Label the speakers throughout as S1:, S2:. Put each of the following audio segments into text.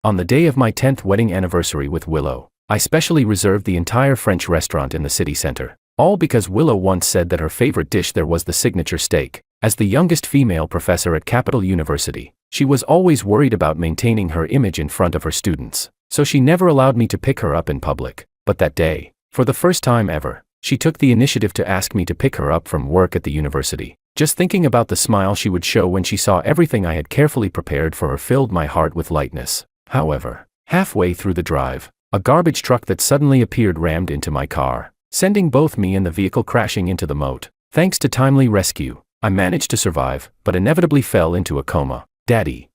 S1: On the day of my 10th wedding anniversary with Willow, I specially reserved the entire French restaurant in the city center. All because Willow once said that her favorite dish there was the signature steak. As the youngest female professor at Capital University, she was always worried about maintaining her image in front of her students, so she never allowed me to pick her up in public. But that day, for the first time ever, she took the initiative to ask me to pick her up from work at the university. Just thinking about the smile she would show when she saw everything I had carefully prepared for her filled my heart with lightness. However, halfway through the drive, a garbage truck that suddenly appeared rammed into my car, sending both me and the vehicle crashing into the moat. Thanks to timely rescue, I managed to survive, but inevitably fell into a coma. Daddy.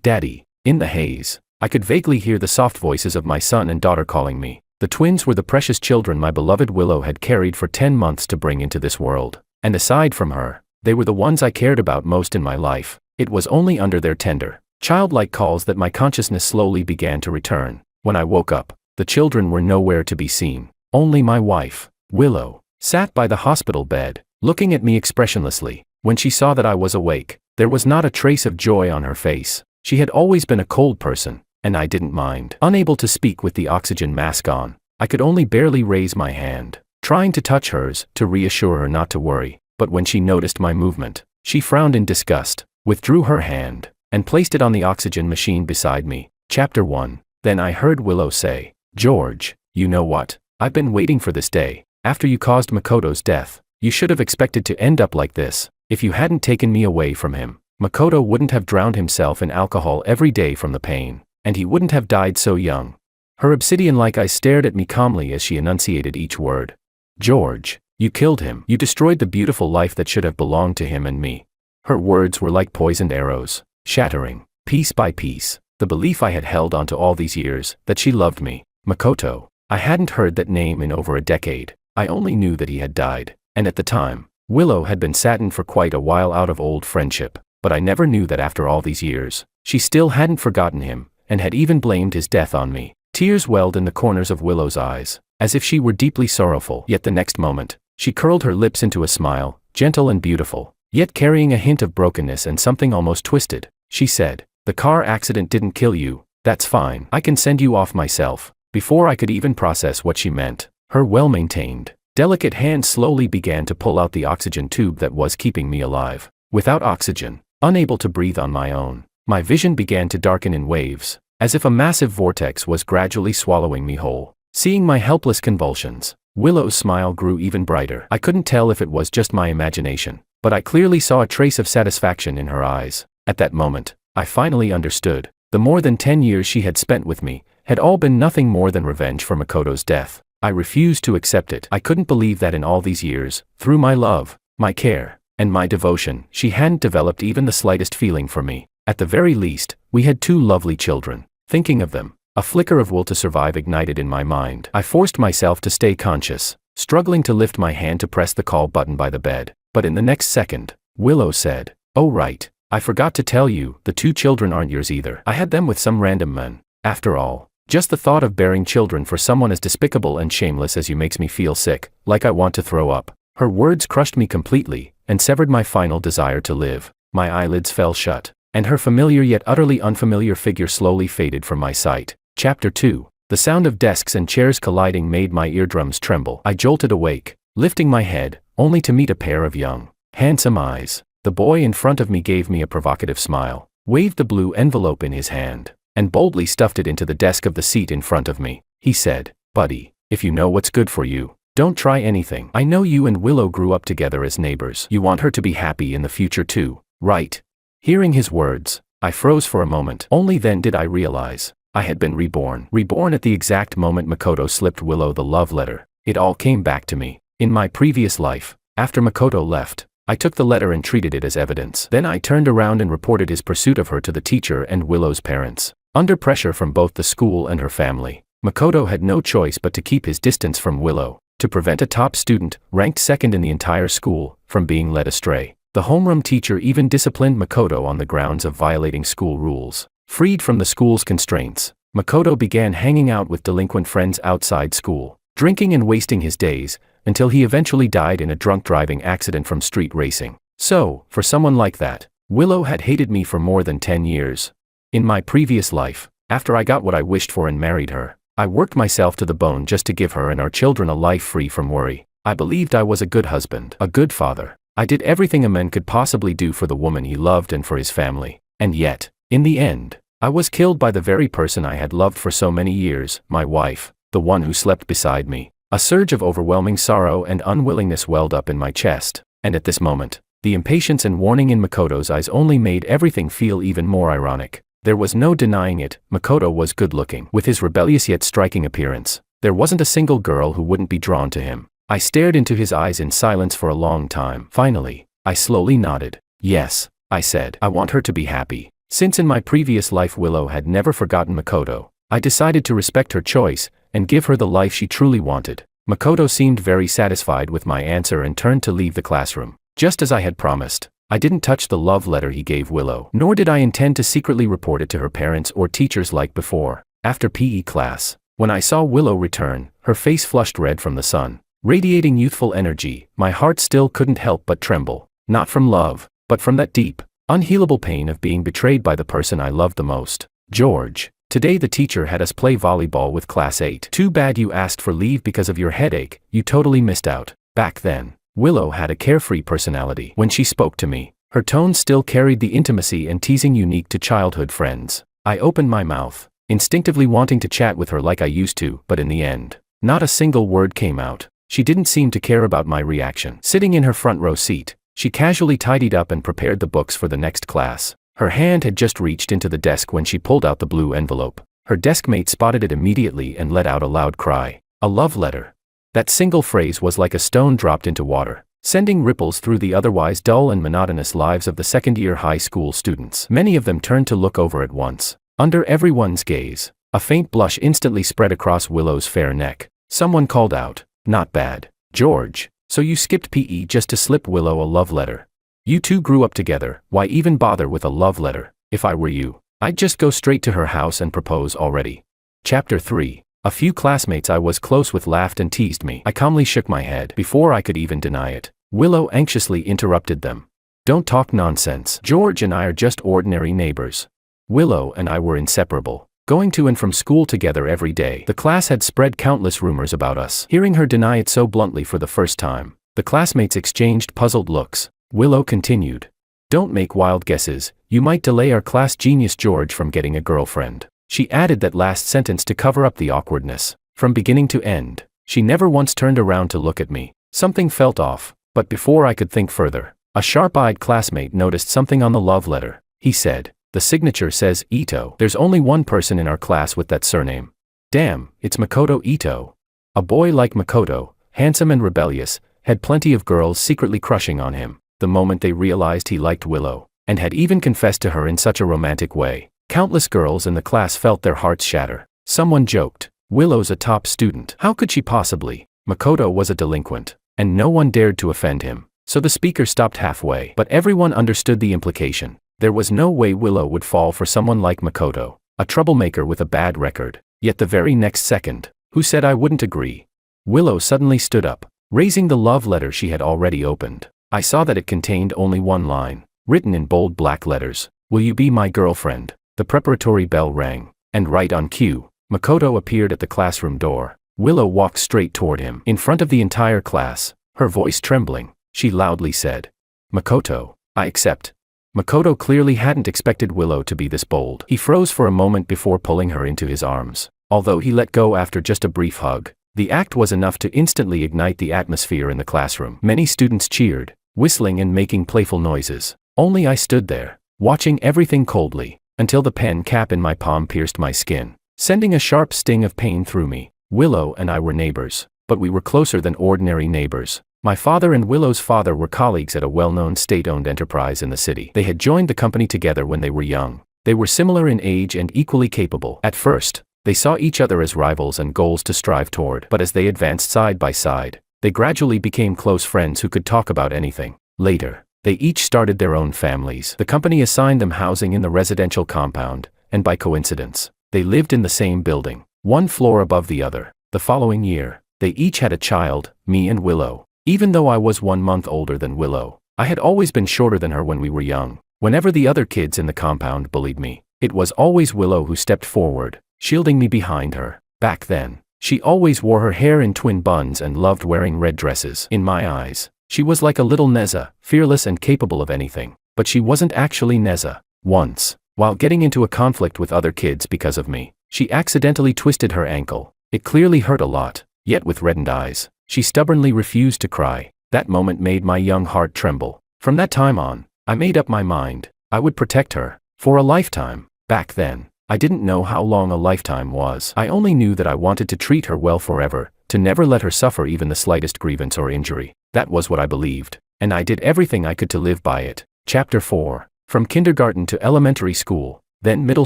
S1: Daddy. In the haze, I could vaguely hear the soft voices of my son and daughter calling me. The twins were the precious children my beloved Willow had carried for 10 months to bring into this world. And aside from her, they were the ones I cared about most in my life. It was only under their tender, childlike calls that my consciousness slowly began to return. When I woke up, the children were nowhere to be seen. Only my wife, Willow, sat by the hospital bed, looking at me expressionlessly. When she saw that I was awake, there was not a trace of joy on her face. She had always been a cold person, and I didn't mind. Unable to speak with the oxygen mask on, I could only barely raise my hand, trying to touch hers to reassure her not to worry. But when she noticed my movement, she frowned in disgust, withdrew her hand, and placed it on the oxygen machine beside me. Chapter 1. Then I heard Willow say, "George, you know what? I've been waiting for this day. After you caused Makoto's death, you should have expected to end up like this. If you hadn't taken me away from him, Makoto wouldn't have drowned himself in alcohol every day from the pain, and he wouldn't have died so young." Her obsidian-like eyes stared at me calmly as she enunciated each word. "George, you killed him. You destroyed the beautiful life that should have belonged to him and me." Her words were like poisoned arrows, shattering, piece by piece, the belief I had held onto all these years, that she loved me. Makoto. I hadn't heard that name in over a decade. I only knew that he had died, and at the time, Willow had been saddened for quite a while out of old friendship, but I never knew that after all these years, she still hadn't forgotten him, and had even blamed his death on me. Tears welled in the corners of Willow's eyes, as if she were deeply sorrowful. Yet the next moment, she curled her lips into a smile, gentle and beautiful, yet carrying a hint of brokenness and something almost twisted. She said, "The car accident didn't kill you. That's fine. I can send you off myself." Before I could even process what she meant, her well-maintained, delicate hand slowly began to pull out the oxygen tube that was keeping me alive. Without oxygen, unable to breathe on my own, my vision began to darken in waves, as if a massive vortex was gradually swallowing me whole. Seeing my helpless convulsions, Willow's smile grew even brighter. I couldn't tell if it was just my imagination, but I clearly saw a trace of satisfaction in her eyes. At that moment, I finally understood. The more than 10 years she had spent with me had all been nothing more than revenge for Makoto's death. I refused to accept it. I couldn't believe that in all these years, through my love, my care, and my devotion, she hadn't developed even the slightest feeling for me. At the very least, we had 2 lovely children. Thinking of them, a flicker of will to survive ignited in my mind. I forced myself to stay conscious, struggling to lift my hand to press the call button by the bed. But in the next second, Willow said, "Oh right, I forgot to tell you, the 2 children aren't yours either. I had them with some random man. After all, just the thought of bearing children for someone as despicable and shameless as you makes me feel sick, like I want to throw up." Her words crushed me completely, and severed my final desire to live. My eyelids fell shut, and her familiar yet utterly unfamiliar figure slowly faded from my sight. Chapter 2. The sound of desks and chairs colliding made my eardrums tremble. I jolted awake, lifting my head, only to meet a pair of young, handsome eyes. The boy in front of me gave me a provocative smile, waved the blue envelope in his hand, and boldly stuffed it into the desk of the seat in front of me. He said, "Buddy, if you know what's good for you, don't try anything. I know you and Willow grew up together as neighbors. You want her to be happy in the future too, right?" Hearing his words, I froze for a moment. Only then did I realize I had been reborn. Reborn at the exact moment Makoto slipped Willow the love letter. It all came back to me. In my previous life, after Makoto left, I took the letter and treated it as evidence. Then I turned around and reported his pursuit of her to the teacher and Willow's parents. Under pressure from both the school and her family, Makoto had no choice but to keep his distance from Willow, to prevent a top student, ranked second in the entire school, from being led astray. The homeroom teacher even disciplined Makoto on the grounds of violating school rules. Freed from the school's constraints, Makoto began hanging out with delinquent friends outside school, drinking and wasting his days, until he eventually died in a drunk driving accident from street racing. So, for someone like that, Willow had hated me for more than 10 years. In my previous life, After I got what I wished for and married her, I worked myself to the bone just to give her and our children a life free from worry. I believed I was a good husband, a good father. I did everything a man could possibly do for the woman he loved and for his family. And yet, in the end, I was killed by the very person I had loved for so many years, my wife, the one who slept beside me. A surge of overwhelming sorrow and unwillingness welled up in my chest, and at this moment, the impatience and warning in Makoto's eyes only made everything feel even more ironic. There was no denying it, Makoto was good-looking. With his rebellious yet striking appearance, there wasn't a single girl who wouldn't be drawn to him. I stared into his eyes in silence for a long time. Finally, I slowly nodded. Yes, I said. I want her to be happy. Since in my previous life Willow had never forgotten Makoto, I decided to respect her choice and give her the life she truly wanted. Makoto seemed very satisfied with my answer and turned to leave the classroom. Just as I had promised, I didn't touch the love letter he gave Willow, nor did I intend to secretly report it to her parents or teachers like before. After PE class, when I saw Willow return, her face flushed red from the sun, radiating youthful energy, my heart still couldn't help but tremble. Not from love, but from that deep, unhealable pain of being betrayed by the person I loved the most. George, today the teacher had us play volleyball with Class 8. Too bad you asked for leave because of your headache, you totally missed out. Back then, Willow had a carefree personality. When she spoke to me, her tone still carried the intimacy and teasing unique to childhood friends. I opened my mouth, instinctively wanting to chat with her like I used to, but in the end, not a single word came out. She didn't seem to care about my reaction. Sitting in her front row seat, she casually tidied up and prepared the books for the next class. Her hand had just reached into the desk when she pulled out the blue envelope. Her deskmate spotted it immediately and let out a loud cry. A love letter. That single phrase was like a stone dropped into water, sending ripples through the otherwise dull and monotonous lives of the second-year high school students. Many of them turned to look over at once. Under everyone's gaze, a faint blush instantly spread across Willow's fair neck. Someone called out, "Not bad, George. So you skipped PE just to slip Willow a love letter. You two grew up together, why even bother with a love letter? If I were you, I'd just go straight to her house and propose already." Chapter 3. A few classmates I was close with laughed and teased me. I calmly shook my head. Before I could even deny it, Willow anxiously interrupted them. "Don't talk nonsense. George and I are just ordinary neighbors." Willow and I were inseparable, going to and from school together every day. The class had spread countless rumors about us. Hearing her deny it so bluntly for the first time, the classmates exchanged puzzled looks. Willow continued, "Don't make wild guesses, you might delay our class genius George from getting a girlfriend." She added that last sentence to cover up the awkwardness. From beginning to end, she never once turned around to look at me. Something felt off, but before I could think further, a sharp-eyed classmate noticed something on the love letter. He said, "The signature says Ito. There's only one person in our class with that surname. Damn, it's Makoto Ito." A boy like Makoto, handsome and rebellious, had plenty of girls secretly crushing on him. The moment they realized he liked Willow, and had even confessed to her in such a romantic way, countless girls in the class felt their hearts shatter. Someone joked, "Willow's a top student. How could she possibly?" Makoto was a delinquent, and no one dared to offend him, so the speaker stopped halfway. But everyone understood the implication. There was no way Willow would fall for someone like Makoto, a troublemaker with a bad record. Yet the very next second, who said I wouldn't agree? Willow suddenly stood up, raising the love letter she had already opened. I saw that it contained only one line, written in bold black letters. "Will you be my girlfriend?" The preparatory bell rang, and right on cue, Makoto appeared at the classroom door. Willow walked straight toward him. In front of the entire class, her voice trembling, she loudly said, "Makoto, I accept." Makoto clearly hadn't expected Willow to be this bold. He froze for a moment before pulling her into his arms. Although he let go after just a brief hug, the act was enough to instantly ignite the atmosphere in the classroom. Many students cheered, whistling and making playful noises. Only I stood there, watching everything coldly, until the pen cap in my palm pierced my skin, sending a sharp sting of pain through me. Willow and I were neighbors, but we were closer than ordinary neighbors. My father and Willow's father were colleagues at a well-known state-owned enterprise in the city. They had joined the company together when they were young. They were similar in age and equally capable. At first, they saw each other as rivals and goals to strive toward. But as they advanced side by side, they gradually became close friends who could talk about anything. Later, they each started their own families. The company assigned them housing in the residential compound, and by coincidence, they lived in the same building, one floor above the other. The following year, they each had a child, me and Willow. Even though I was 1 month older than Willow, I had always been shorter than her when we were young. Whenever the other kids in the compound bullied me, It was always Willow who stepped forward, shielding me behind her. Back then, she always wore her hair in twin buns and loved wearing red dresses. In my eyes, she was like a little Neza, fearless and capable of anything. But she wasn't actually Neza. Once, while getting into a conflict with other kids because of me, she accidentally twisted her ankle. It clearly hurt a lot, yet with reddened eyes, she stubbornly refused to cry. That moment made my young heart tremble. From that time on, I made up my mind. I would protect her. For a lifetime. Back then, I didn't know how long a lifetime was. I only knew that I wanted to treat her well forever, to never let her suffer even the slightest grievance or injury. That was what I believed, and I did everything I could to live by it. Chapter 4. From kindergarten to elementary school, then middle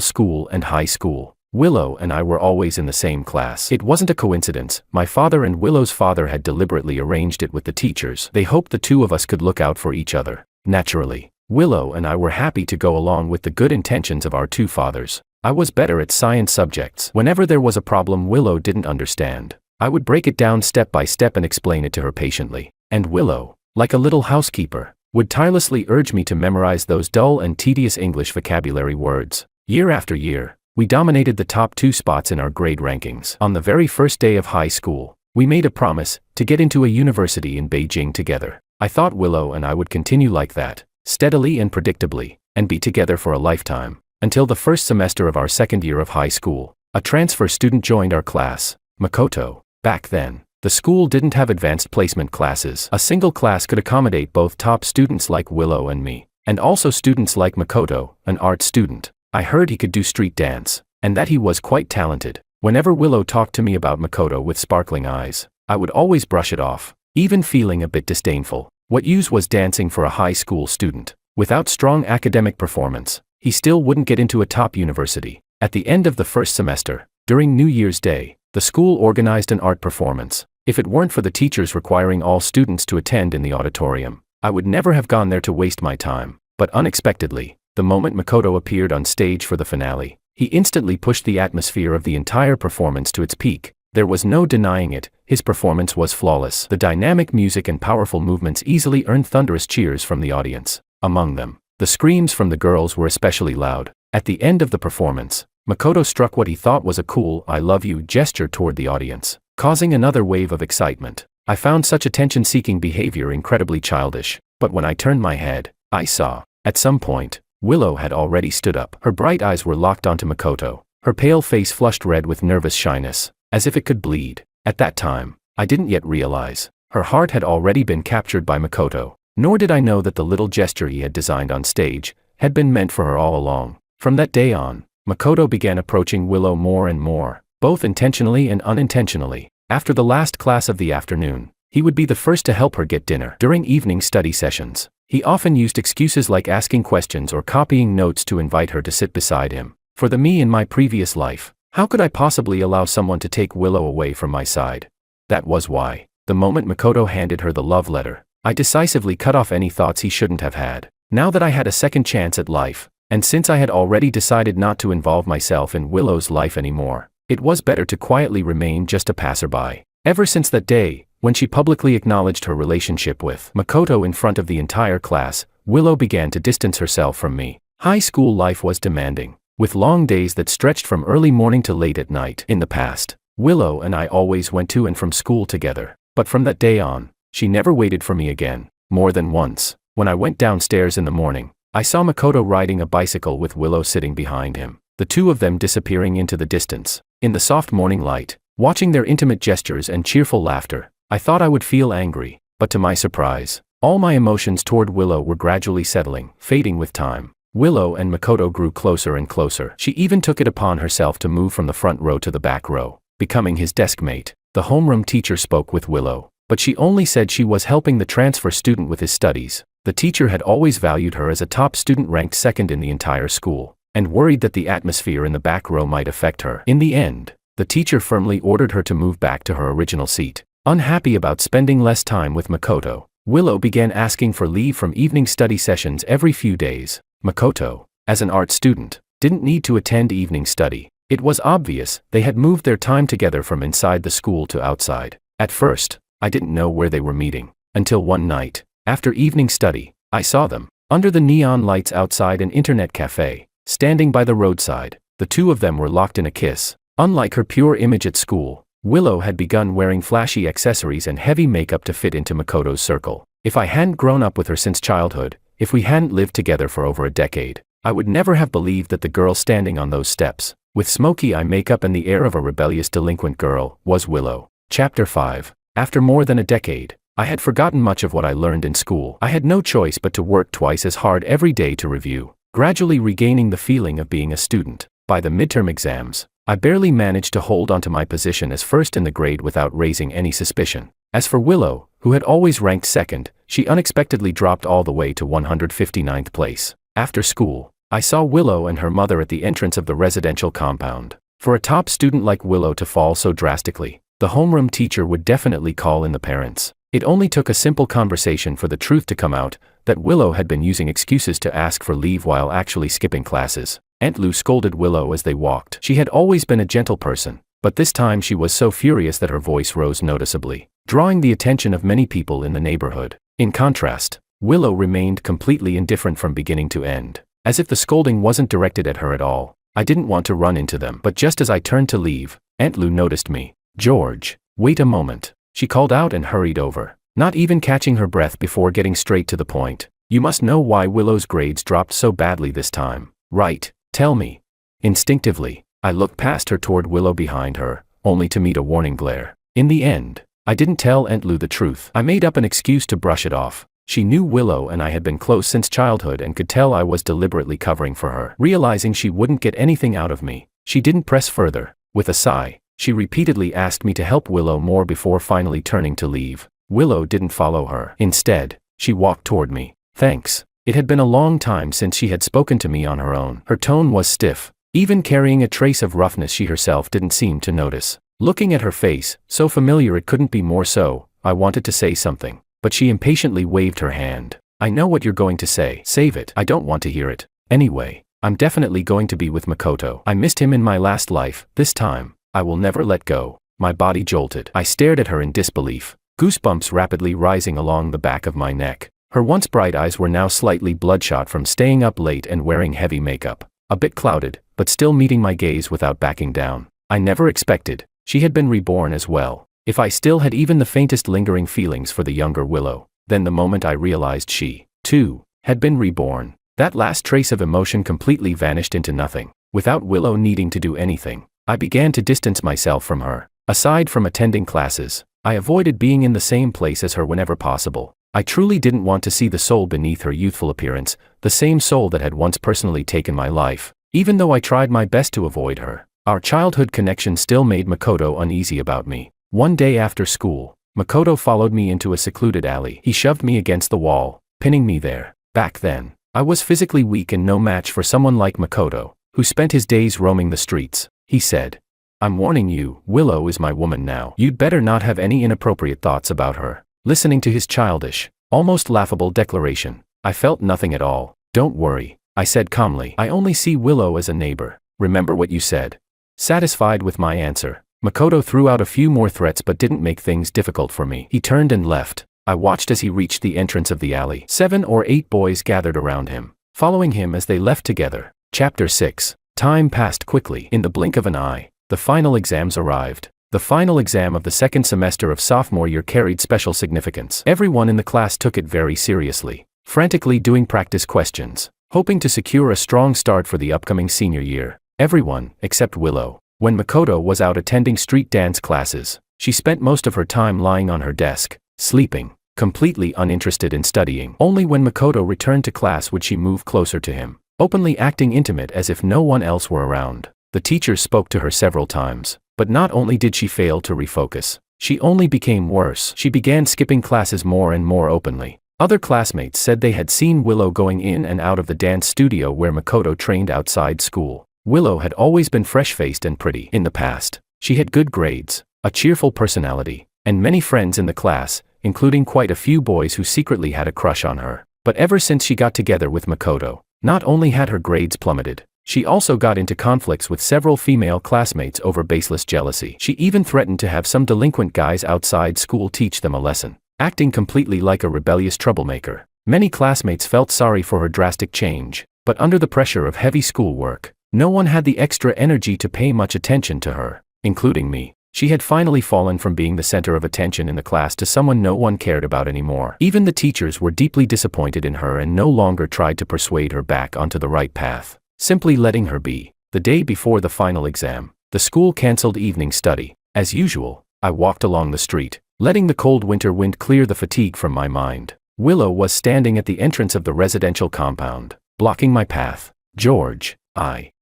S1: school and high school, Willow and I were always in the same class. It wasn't a coincidence. My father and Willow's father had deliberately arranged it with the teachers. They hoped the two of us could look out for each other. Naturally, Willow and I were happy to go along with the good intentions of our two fathers. I was better at science subjects. Whenever there was a problem Willow didn't understand, I would break it down step by step and explain it to her patiently. And Willow, like a little housekeeper, would tirelessly urge me to memorize those dull and tedious English vocabulary words. Year after year, we dominated the top 2 spots in our grade rankings. On the very first day of high school, we made a promise to get into a university in Beijing together. I thought Willow and I would continue like that, steadily and predictably, and be together for a lifetime. Until the first semester of our second year of high school, a transfer student joined our class, Makoto. Back then, the school didn't have advanced placement classes. A single class could accommodate both top students like Willow and me, and also students like Makoto, an art student. I heard he could do street dance, and that he was quite talented. Whenever Willow talked to me about Makoto with sparkling eyes, I would always brush it off, even feeling a bit disdainful. What use was dancing for a high school student? Without strong academic performance, he still wouldn't get into a top university. At the end of the first semester, during New Year's Day, the school organized an art performance. If it weren't for the teachers requiring all students to attend in the auditorium, I would never have gone there to waste my time. But unexpectedly, the moment Makoto appeared on stage for the finale, he instantly pushed the atmosphere of the entire performance to its peak. There was no denying it, his performance was flawless. The dynamic music and powerful movements easily earned thunderous cheers from the audience. Among them, the screams from the girls were especially loud. At the end of the performance, Makoto struck what he thought was a cool "I love you" gesture toward the audience, causing another wave of excitement. I found such attention-seeking behavior incredibly childish, but when I turned my head, I saw, at some point, Willow had already stood up. Her bright eyes were locked onto Makoto, her pale face flushed red with nervous shyness, as if it could bleed. At that time, I didn't yet realize, her heart had already been captured by Makoto, nor did I know that the little gesture he had designed on stage had been meant for her all along. From that day on, Makoto began approaching Willow more and more, both intentionally and unintentionally. After the last class of the afternoon, he would be the first to help her get dinner. During evening study sessions, he often used excuses like asking questions or copying notes to invite her to sit beside him. For me in my previous life, how could I possibly allow someone to take Willow away from my side? That was why, the moment Makoto handed her the love letter, I decisively cut off any thoughts he shouldn't have had. Now that I had a second chance at life, and since I had already decided not to involve myself in Willow's life anymore, it was better to quietly remain just a passerby. Ever since that day, when she publicly acknowledged her relationship with Makoto in front of the entire class, Willow began to distance herself from me. High school life was demanding, with long days that stretched from early morning to late at night. In the past, Willow and I always went to and from school together, but from that day on, she never waited for me again. More than once, when I went downstairs in the morning, I saw Makoto riding a bicycle with Willow sitting behind him, the two of them disappearing into the distance. In the soft morning light, watching their intimate gestures and cheerful laughter, I thought I would feel angry, but to my surprise, all my emotions toward Willow were gradually settling, fading with time. Willow and Makoto grew closer and closer. She even took it upon herself to move from the front row to the back row, becoming his desk mate. The homeroom teacher spoke with Willow, but she only said she was helping the transfer student with his studies. The teacher had always valued her as a top student ranked second in the entire school, and worried that the atmosphere in the back row might affect her. In the end, the teacher firmly ordered her to move back to her original seat. Unhappy about spending less time with Makoto, Willow began asking for leave from evening study sessions every few days. Makoto, as an art student, didn't need to attend evening study. It was obvious they had moved their time together from inside the school to outside. At first, I didn't know where they were meeting, until one night, after evening study, I saw them, under the neon lights outside an internet cafe, standing by the roadside. The two of them were locked in a kiss. Unlike her pure image at school, Willow had begun wearing flashy accessories and heavy makeup to fit into Makoto's circle. If I hadn't grown up with her since childhood, if we hadn't lived together for over a decade, I would never have believed that the girl standing on those steps, with smoky eye makeup and the air of a rebellious delinquent girl, was Willow. Chapter 5. After more than a decade, I had forgotten much of what I learned in school. I had no choice but to work twice as hard every day to review, gradually regaining the feeling of being a student. By the midterm exams, I barely managed to hold onto my position as first in the grade without raising any suspicion. As for Willow, who had always ranked second, she unexpectedly dropped all the way to 159th place. After school, I saw Willow and her mother at the entrance of the residential compound. For a top student like Willow to fall so drastically, the homeroom teacher would definitely call in the parents. It only took a simple conversation for the truth to come out, that Willow had been using excuses to ask for leave while actually skipping classes. Aunt Lou scolded Willow as they walked. She had always been a gentle person, but this time she was so furious that her voice rose noticeably, drawing the attention of many people in the neighborhood. In contrast, Willow remained completely indifferent from beginning to end, as if the scolding wasn't directed at her at all. I didn't want to run into them, but just as I turned to leave, Aunt Lou noticed me. "George, wait a moment," she called out and hurried over, not even catching her breath before getting straight to the point. "You must know why Willow's grades dropped so badly this time, right? Tell me." Instinctively, I looked past her toward Willow behind her, only to meet a warning glare. In the end, I didn't tell Aunt Lou the truth. I made up an excuse to brush it off. She knew Willow and I had been close since childhood and could tell I was deliberately covering for her. Realizing she wouldn't get anything out of me, she didn't press further. With a sigh, she repeatedly asked me to help Willow more before finally turning to leave. Willow didn't follow her. Instead, she walked toward me. "Thanks." It had been a long time since she had spoken to me on her own. Her tone was stiff, even carrying a trace of roughness she herself didn't seem to notice. Looking at her face, so familiar it couldn't be more so, I wanted to say something, but she impatiently waved her hand. "I know what you're going to say. Save it. I don't want to hear it. Anyway, I'm definitely going to be with Makoto. I missed him in my last life. This time, I will never let go." My body jolted. I stared at her in disbelief, goosebumps rapidly rising along the back of my neck. Her once bright eyes were now slightly bloodshot from staying up late and wearing heavy makeup. A bit clouded, but still meeting my gaze without backing down. I never expected she had been reborn as well. If I still had even the faintest lingering feelings for the younger Willow, then the moment I realized she, too, had been reborn, that last trace of emotion completely vanished into nothing. Without Willow needing to do anything, I began to distance myself from her. Aside from attending classes, I avoided being in the same place as her whenever possible. I truly didn't want to see the soul beneath her youthful appearance, the same soul that had once personally taken my life. Even though I tried my best to avoid her, our childhood connection still made Makoto uneasy about me. One day after school, Makoto followed me into a secluded alley. He shoved me against the wall, pinning me there. Back then, I was physically weak and no match for someone like Makoto, who spent his days roaming the streets. He said, "I'm warning you, Willow is my woman now. You'd better not have any inappropriate thoughts about her." Listening to his childish, almost laughable declaration, I felt nothing at all. "Don't worry," I said calmly. "I only see Willow as a neighbor. Remember what you said." Satisfied with my answer, Makoto threw out a few more threats but didn't make things difficult for me. He turned and left. I watched as he reached the entrance of the alley. 7 or 8 boys gathered around him, following him as they left together. Chapter 6. Time passed quickly. In the blink of an eye, the final exams arrived. The final exam of the second semester of sophomore year carried special significance. Everyone in the class took it very seriously, frantically doing practice questions, hoping to secure a strong start for the upcoming senior year. Everyone, except Willow. When Makoto was out attending street dance classes, she spent most of her time lying on her desk, sleeping, completely uninterested in studying. Only when Makoto returned to class would she move closer to him, openly acting intimate as if no one else were around. The teacher spoke to her several times, but not only did she fail to refocus, she only became worse. She began skipping classes more and more openly. Other classmates said they had seen Willow going in and out of the dance studio where Makoto trained outside school. Willow had always been fresh-faced and pretty. In the past, she had good grades, a cheerful personality, and many friends in the class, including quite a few boys who secretly had a crush on her. But ever since she got together with Makoto, not only had her grades plummeted, she also got into conflicts with several female classmates over baseless jealousy. She even threatened to have some delinquent guys outside school teach them a lesson, acting completely like a rebellious troublemaker. Many classmates felt sorry for her drastic change, But under the pressure of heavy schoolwork, no one had the extra energy to pay much attention to her, including me. She had finally fallen from being the center of attention in the class to someone no one cared about anymore. Even the teachers were deeply disappointed in her and no longer tried to persuade her back onto the right path, simply letting her be. The day before the final exam, the school canceled evening study. As usual, I walked along the street, letting the cold winter wind clear the fatigue from my mind. Willow was standing at the entrance of the residential compound, blocking my path. George,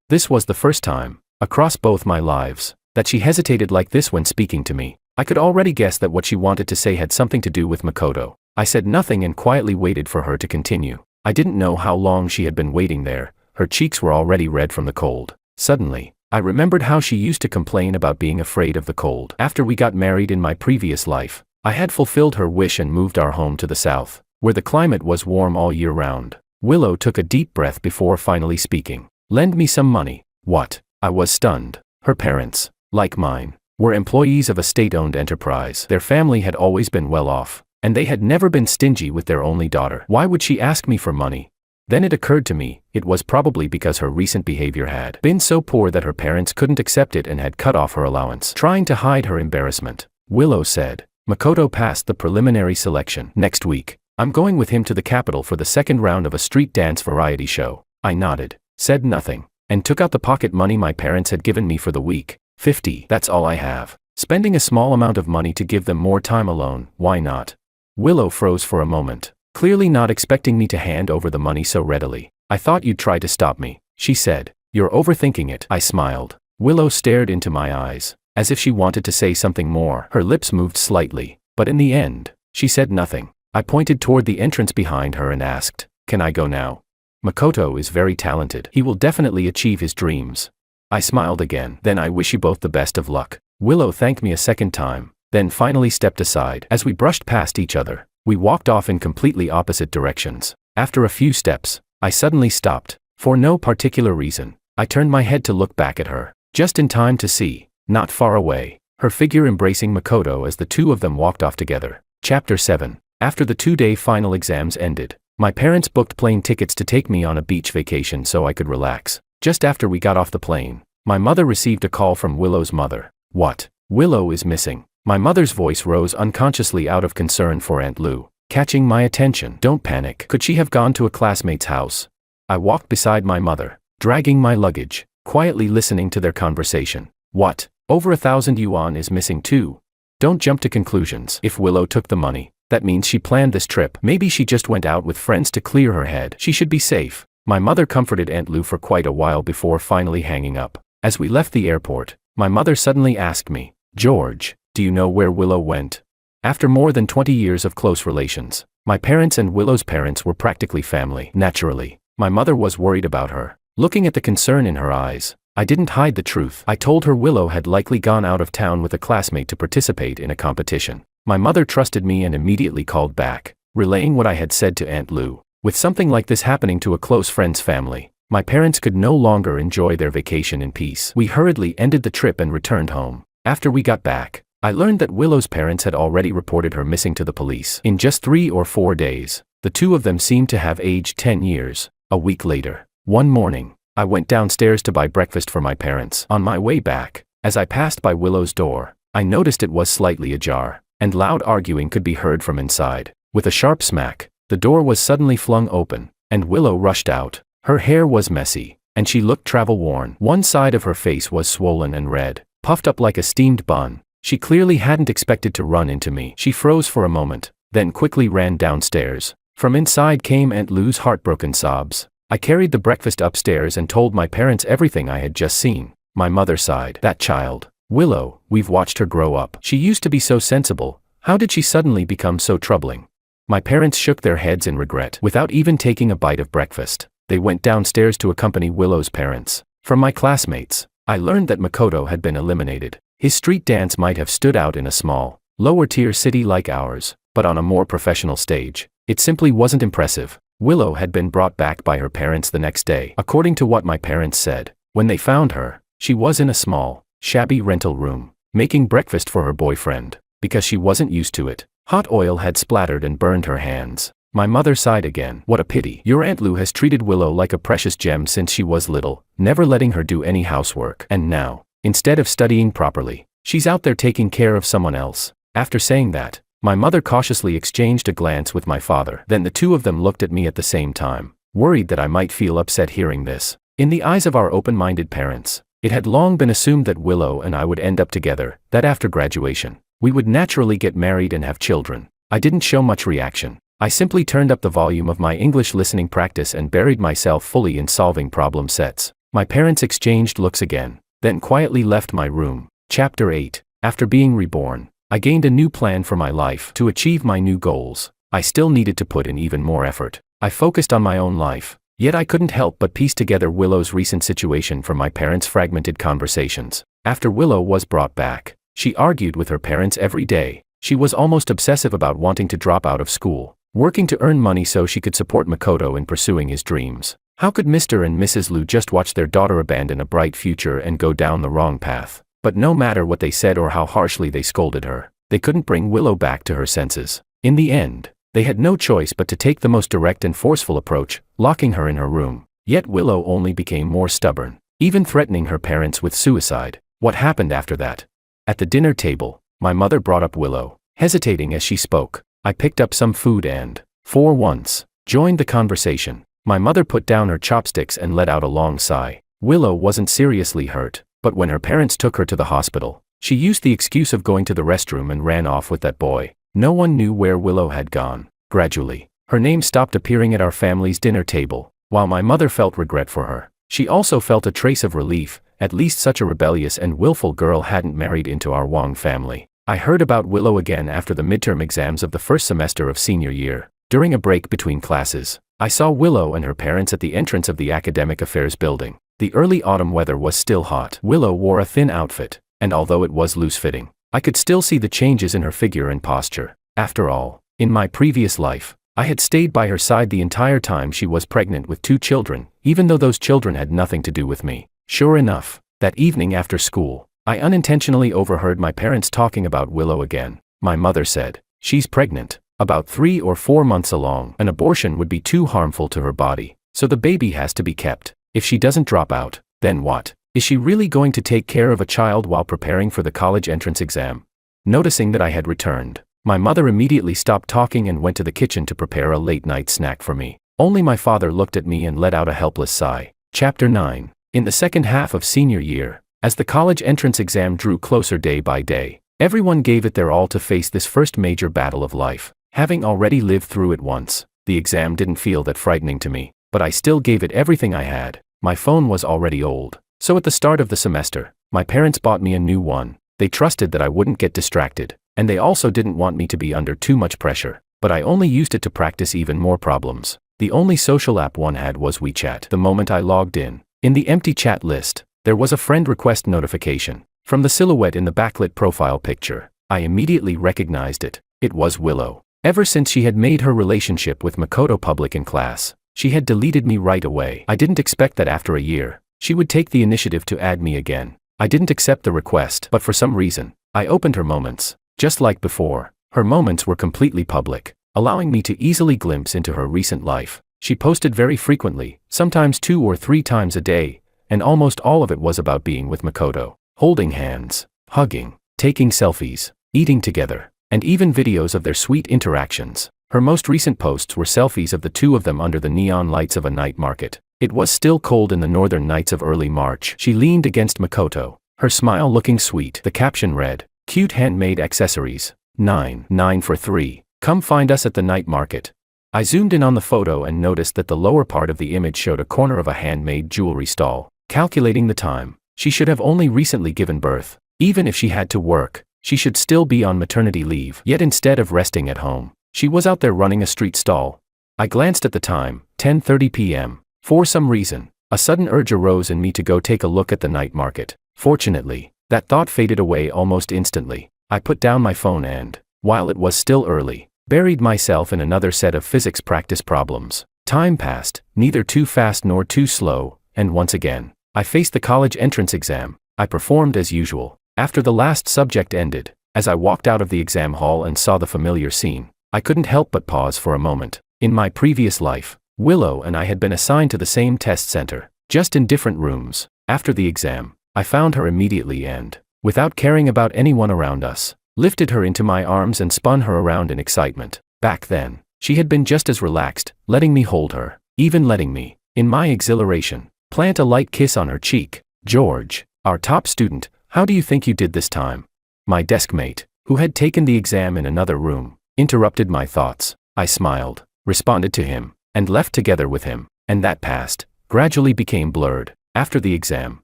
S1: This was the first time, across both my lives, that she hesitated like this when speaking to me. I could already guess that what she wanted to say had something to do with Makoto. I said nothing and quietly waited for her to continue. I didn't know how long she had been waiting there. Her cheeks were already red from the cold. Suddenly, I remembered how she used to complain about being afraid of the cold. After we got married in my previous life, I had fulfilled her wish and moved our home to the south, where the climate was warm all year round. Willow took a deep breath before finally speaking. Lend me some money. What? I was stunned. Her parents, like mine, were employees of a state-owned enterprise. Their family had always been well off, and they had never been stingy with their only daughter. Why would she ask me for money? Then it occurred to me, it was probably because her recent behavior had been so poor that her parents couldn't accept it and had cut off her allowance. Trying to hide her embarrassment, Willow said, Makoto passed the preliminary selection. Next week, I'm going with him to the capital for the second round of a street dance variety show. I nodded, said nothing, and took out the pocket money my parents had given me for the week. 50. That's all I have. Spending a small amount of money to give them more time alone, why not? Willow froze for a moment, clearly not expecting me to hand over the money so readily. I thought you'd try to stop me, she said. You're overthinking it. I smiled. Willow stared into my eyes, as if she wanted to say something more. Her lips moved slightly, but in the end, she said nothing. I pointed toward the entrance behind her and asked, Can I go now? Makoto is very talented. He will definitely achieve his dreams. I smiled again. Then I wish you both the best of luck. Willow thanked me a second time, then finally stepped aside. As we brushed past each other, we walked off in completely opposite directions. After a few steps, I suddenly stopped. For no particular reason, I turned my head to look back at her, just in time to see, not far away, her figure embracing Makoto as the two of them walked off together. Chapter 7. After the 2-day final exams ended, my parents booked plane tickets to take me on a beach vacation so I could relax. Just after we got off the plane, my mother received a call from Willow's mother. What? Willow is missing. My mother's voice rose unconsciously out of concern for Aunt Lou, catching my attention. Don't panic. Could she have gone to a classmate's house? I walked beside my mother, dragging my luggage, quietly listening to their conversation. What? Over 1,000 yuan is missing too. Don't jump to conclusions. If Willow took the money, that means she planned this trip. Maybe she just went out with friends to clear her head. She should be safe. My mother comforted Aunt Lou for quite a while before finally hanging up. As we left the airport, my mother suddenly asked me, George, do you know where Willow went? After more than 20 years of close relations, my parents and Willow's parents were practically family. Naturally, my mother was worried about her. Looking at the concern in her eyes, I didn't hide the truth. I told her Willow had likely gone out of town with a classmate to participate in a competition. My mother trusted me and immediately called back, relaying what I had said to Aunt Lou. With something like this happening to a close friend's family, my parents could no longer enjoy their vacation in peace. We hurriedly ended the trip and returned home. After we got back, I learned that Willow's parents had already reported her missing to the police. In just 3 or 4 days, the two of them seemed to have aged 10 years. A week later, one morning, I went downstairs to buy breakfast for my parents. On my way back, as I passed by Willow's door, I noticed it was slightly ajar, and loud arguing could be heard from inside. With a sharp smack, the door was suddenly flung open, and Willow rushed out. Her hair was messy, and she looked travel-worn. One side of her face was swollen and red, puffed up like a steamed bun. She clearly hadn't expected to run into me. She froze for a moment, then quickly ran downstairs. From inside came Aunt Lou's heartbroken sobs. I carried the breakfast upstairs and told my parents everything I had just seen. My mother sighed. That child, Willow, we've watched her grow up. She used to be so sensible. How did she suddenly become so troubling? My parents shook their heads in regret. Without even taking a bite of breakfast, they went downstairs to accompany Willow's parents. From my classmates, I learned that Makoto had been eliminated. His street dance might have stood out in a small, lower-tier city like ours, but on a more professional stage, it simply wasn't impressive. Willow had been brought back by her parents the next day. According to what my parents said, when they found her, she was in a small, shabby rental room, making breakfast for her boyfriend. Because she wasn't used to it, hot oil had splattered and burned her hands. My mother sighed again. What a pity. Your Aunt Lou has treated Willow like a precious gem since she was little, never letting her do any housework. And now, instead of studying properly, she's out there taking care of someone else. After saying that, my mother cautiously exchanged a glance with my father. Then the two of them looked at me at the same time, worried that I might feel upset hearing this. In the eyes of our open-minded parents, it had long been assumed that Willow and I would end up together, that after graduation, we would naturally get married and have children. I didn't show much reaction. I simply turned up the volume of my English listening practice and buried myself fully in solving problem sets. My parents exchanged looks again, then quietly left my room. Chapter 8. After being reborn, I gained a new plan for my life. To achieve my new goals, I still needed to put in even more effort. I focused on my own life, yet I couldn't help but piece together Willow's recent situation from my parents' fragmented conversations. After Willow was brought back, she argued with her parents every day. She was almost obsessive about wanting to drop out of school, working to earn money so she could support Makoto in pursuing his dreams. How could Mr. and Mrs. Liu just watch their daughter abandon a bright future and go down the wrong path? But no matter what they said or how harshly they scolded her, they couldn't bring Willow back to her senses. In the end, they had no choice but to take the most direct and forceful approach, locking her in her room. Yet Willow only became more stubborn, even threatening her parents with suicide. What happened after that? At the dinner table, my mother brought up Willow. Hesitating as she spoke, I picked up some food and, for once, joined the conversation. My mother put down her chopsticks and let out a long sigh. Willow wasn't seriously hurt, but when her parents took her to the hospital, she used the excuse of going to the restroom and ran off with that boy. No one knew where Willow had gone. Gradually, her name stopped appearing at our family's dinner table. While my mother felt regret for her, she also felt a trace of relief. At least such a rebellious and willful girl hadn't married into our Wong family. I heard about Willow again after the midterm exams of the first semester of senior year. During a break between classes, I saw Willow and her parents at the entrance of the academic affairs building. The early autumn weather was still hot. Willow wore a thin outfit, and although it was loose-fitting, I could still see the changes in her figure and posture. After all, in my previous life, I had stayed by her side the entire time she was pregnant with 2 children, even though those children had nothing to do with me. Sure enough, that evening after school, I unintentionally overheard my parents talking about Willow again. My mother said, "She's pregnant, about 3 or 4 months along. An abortion would be too harmful to her body, so the baby has to be kept. If she doesn't drop out, then what? Is she really going to take care of a child while preparing for the college entrance exam?" Noticing that I had returned, my mother immediately stopped talking and went to the kitchen to prepare a late-night snack for me. Only my father looked at me and let out a helpless sigh. Chapter 9. In the second half of senior year, as the college entrance exam drew closer day by day, everyone gave it their all to face this first major battle of life. Having already lived through it once, the exam didn't feel that frightening to me, but I still gave it everything I had. My phone was already old, so at the start of the semester, my parents bought me a new one. They trusted that I wouldn't get distracted, and they also didn't want me to be under too much pressure, but I only used it to practice even more problems. The only social app one had was WeChat. The moment I logged in the empty chat list, there was a friend request notification. From the silhouette in the backlit profile picture, I immediately recognized it. It was Willow. Ever since she had made her relationship with Makoto public in class, she had deleted me right away. I didn't expect that after a year, she would take the initiative to add me again. I didn't accept the request, but for some reason, I opened her moments. Just like before, her moments were completely public, allowing me to easily glimpse into her recent life. She posted very frequently, sometimes 2 or 3 times a day, and almost all of it was about being with Makoto, holding hands, hugging, taking selfies, eating together, and even videos of their sweet interactions. Her most recent posts were selfies of the 2 of them under the neon lights of a night market. It was still cold in the northern nights of early March. She leaned against Makoto, her smile looking sweet. The caption read, "Cute handmade accessories, 9 for 3. Come find us at the night market." I zoomed in on the photo and noticed that the lower part of the image showed a corner of a handmade jewelry stall. Calculating the time, she should have only recently given birth. Even if she had to work, she should still be on maternity leave. Yet instead of resting at home, she was out there running a street stall. I glanced at the time, 10:30 p.m. For some reason, a sudden urge arose in me to go take a look at the night market. Fortunately, that thought faded away almost instantly. I put down my phone and, while it was still early, buried myself in another set of physics practice problems. Time passed, neither too fast nor too slow, and once again, I faced the college entrance exam. I performed as usual. After the last subject ended, as I walked out of the exam hall and saw the familiar scene, I couldn't help but pause for a moment. In my previous life, Willow and I had been assigned to the same test center, just in different rooms. After the exam, I found her immediately and, without caring about anyone around us, lifted her into my arms and spun her around in excitement. Back then, she had been just as relaxed, letting me hold her, even letting me, in my exhilaration, plant a light kiss on her cheek. "George, our top student, how do you think you did this time?" My desk mate, who had taken the exam in another room, interrupted my thoughts. I smiled, responded to him, and left together with him, and that past gradually became blurred. After the exam,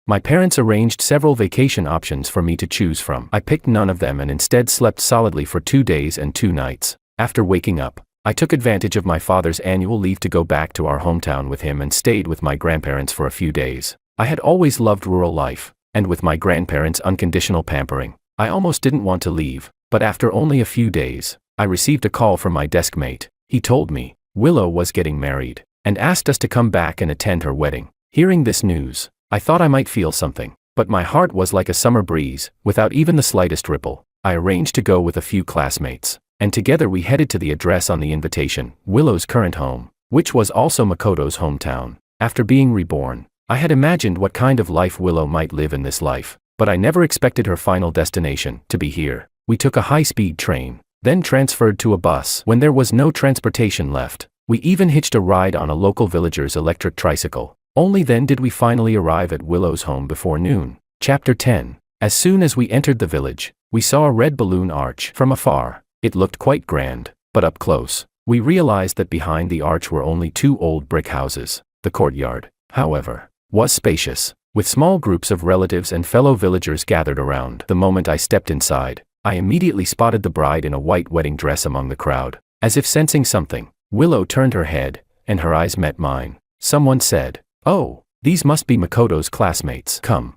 S1: my parents arranged several vacation options for me to choose from. I picked none of them and instead slept solidly for 2 days and 2 nights. After waking up, I took advantage of my father's annual leave to go back to our hometown with him and stayed with my grandparents for a few days. I had always loved rural life, and with my grandparents' unconditional pampering, I almost didn't want to leave. But after only a few days, I received a call from my desk mate. He told me Willow was getting married, and asked us to come back and attend her wedding. Hearing this news, I thought I might feel something, but my heart was like a summer breeze, without even the slightest ripple. I arranged to go with a few classmates, and together we headed to the address on the invitation, Willow's current home, which was also Makoto's hometown. After being reborn, I had imagined what kind of life Willow might live in this life, but I never expected her final destination to be here. We took a high-speed train, then transferred to a bus when there was no transportation left. We even hitched a ride on a local villager's electric tricycle. Only then did we finally arrive at Willow's home before noon. Chapter 10. As soon as we entered the village, we saw a red balloon arch from afar. It looked quite grand, but up close, we realized that behind the arch were only 2 old brick houses. The courtyard, however, was spacious, with small groups of relatives and fellow villagers gathered around. The moment I stepped inside, I immediately spotted the bride in a white wedding dress among the crowd. As if sensing something, Willow turned her head, and her eyes met mine. Someone said, "Oh, these must be Makoto's classmates. Come,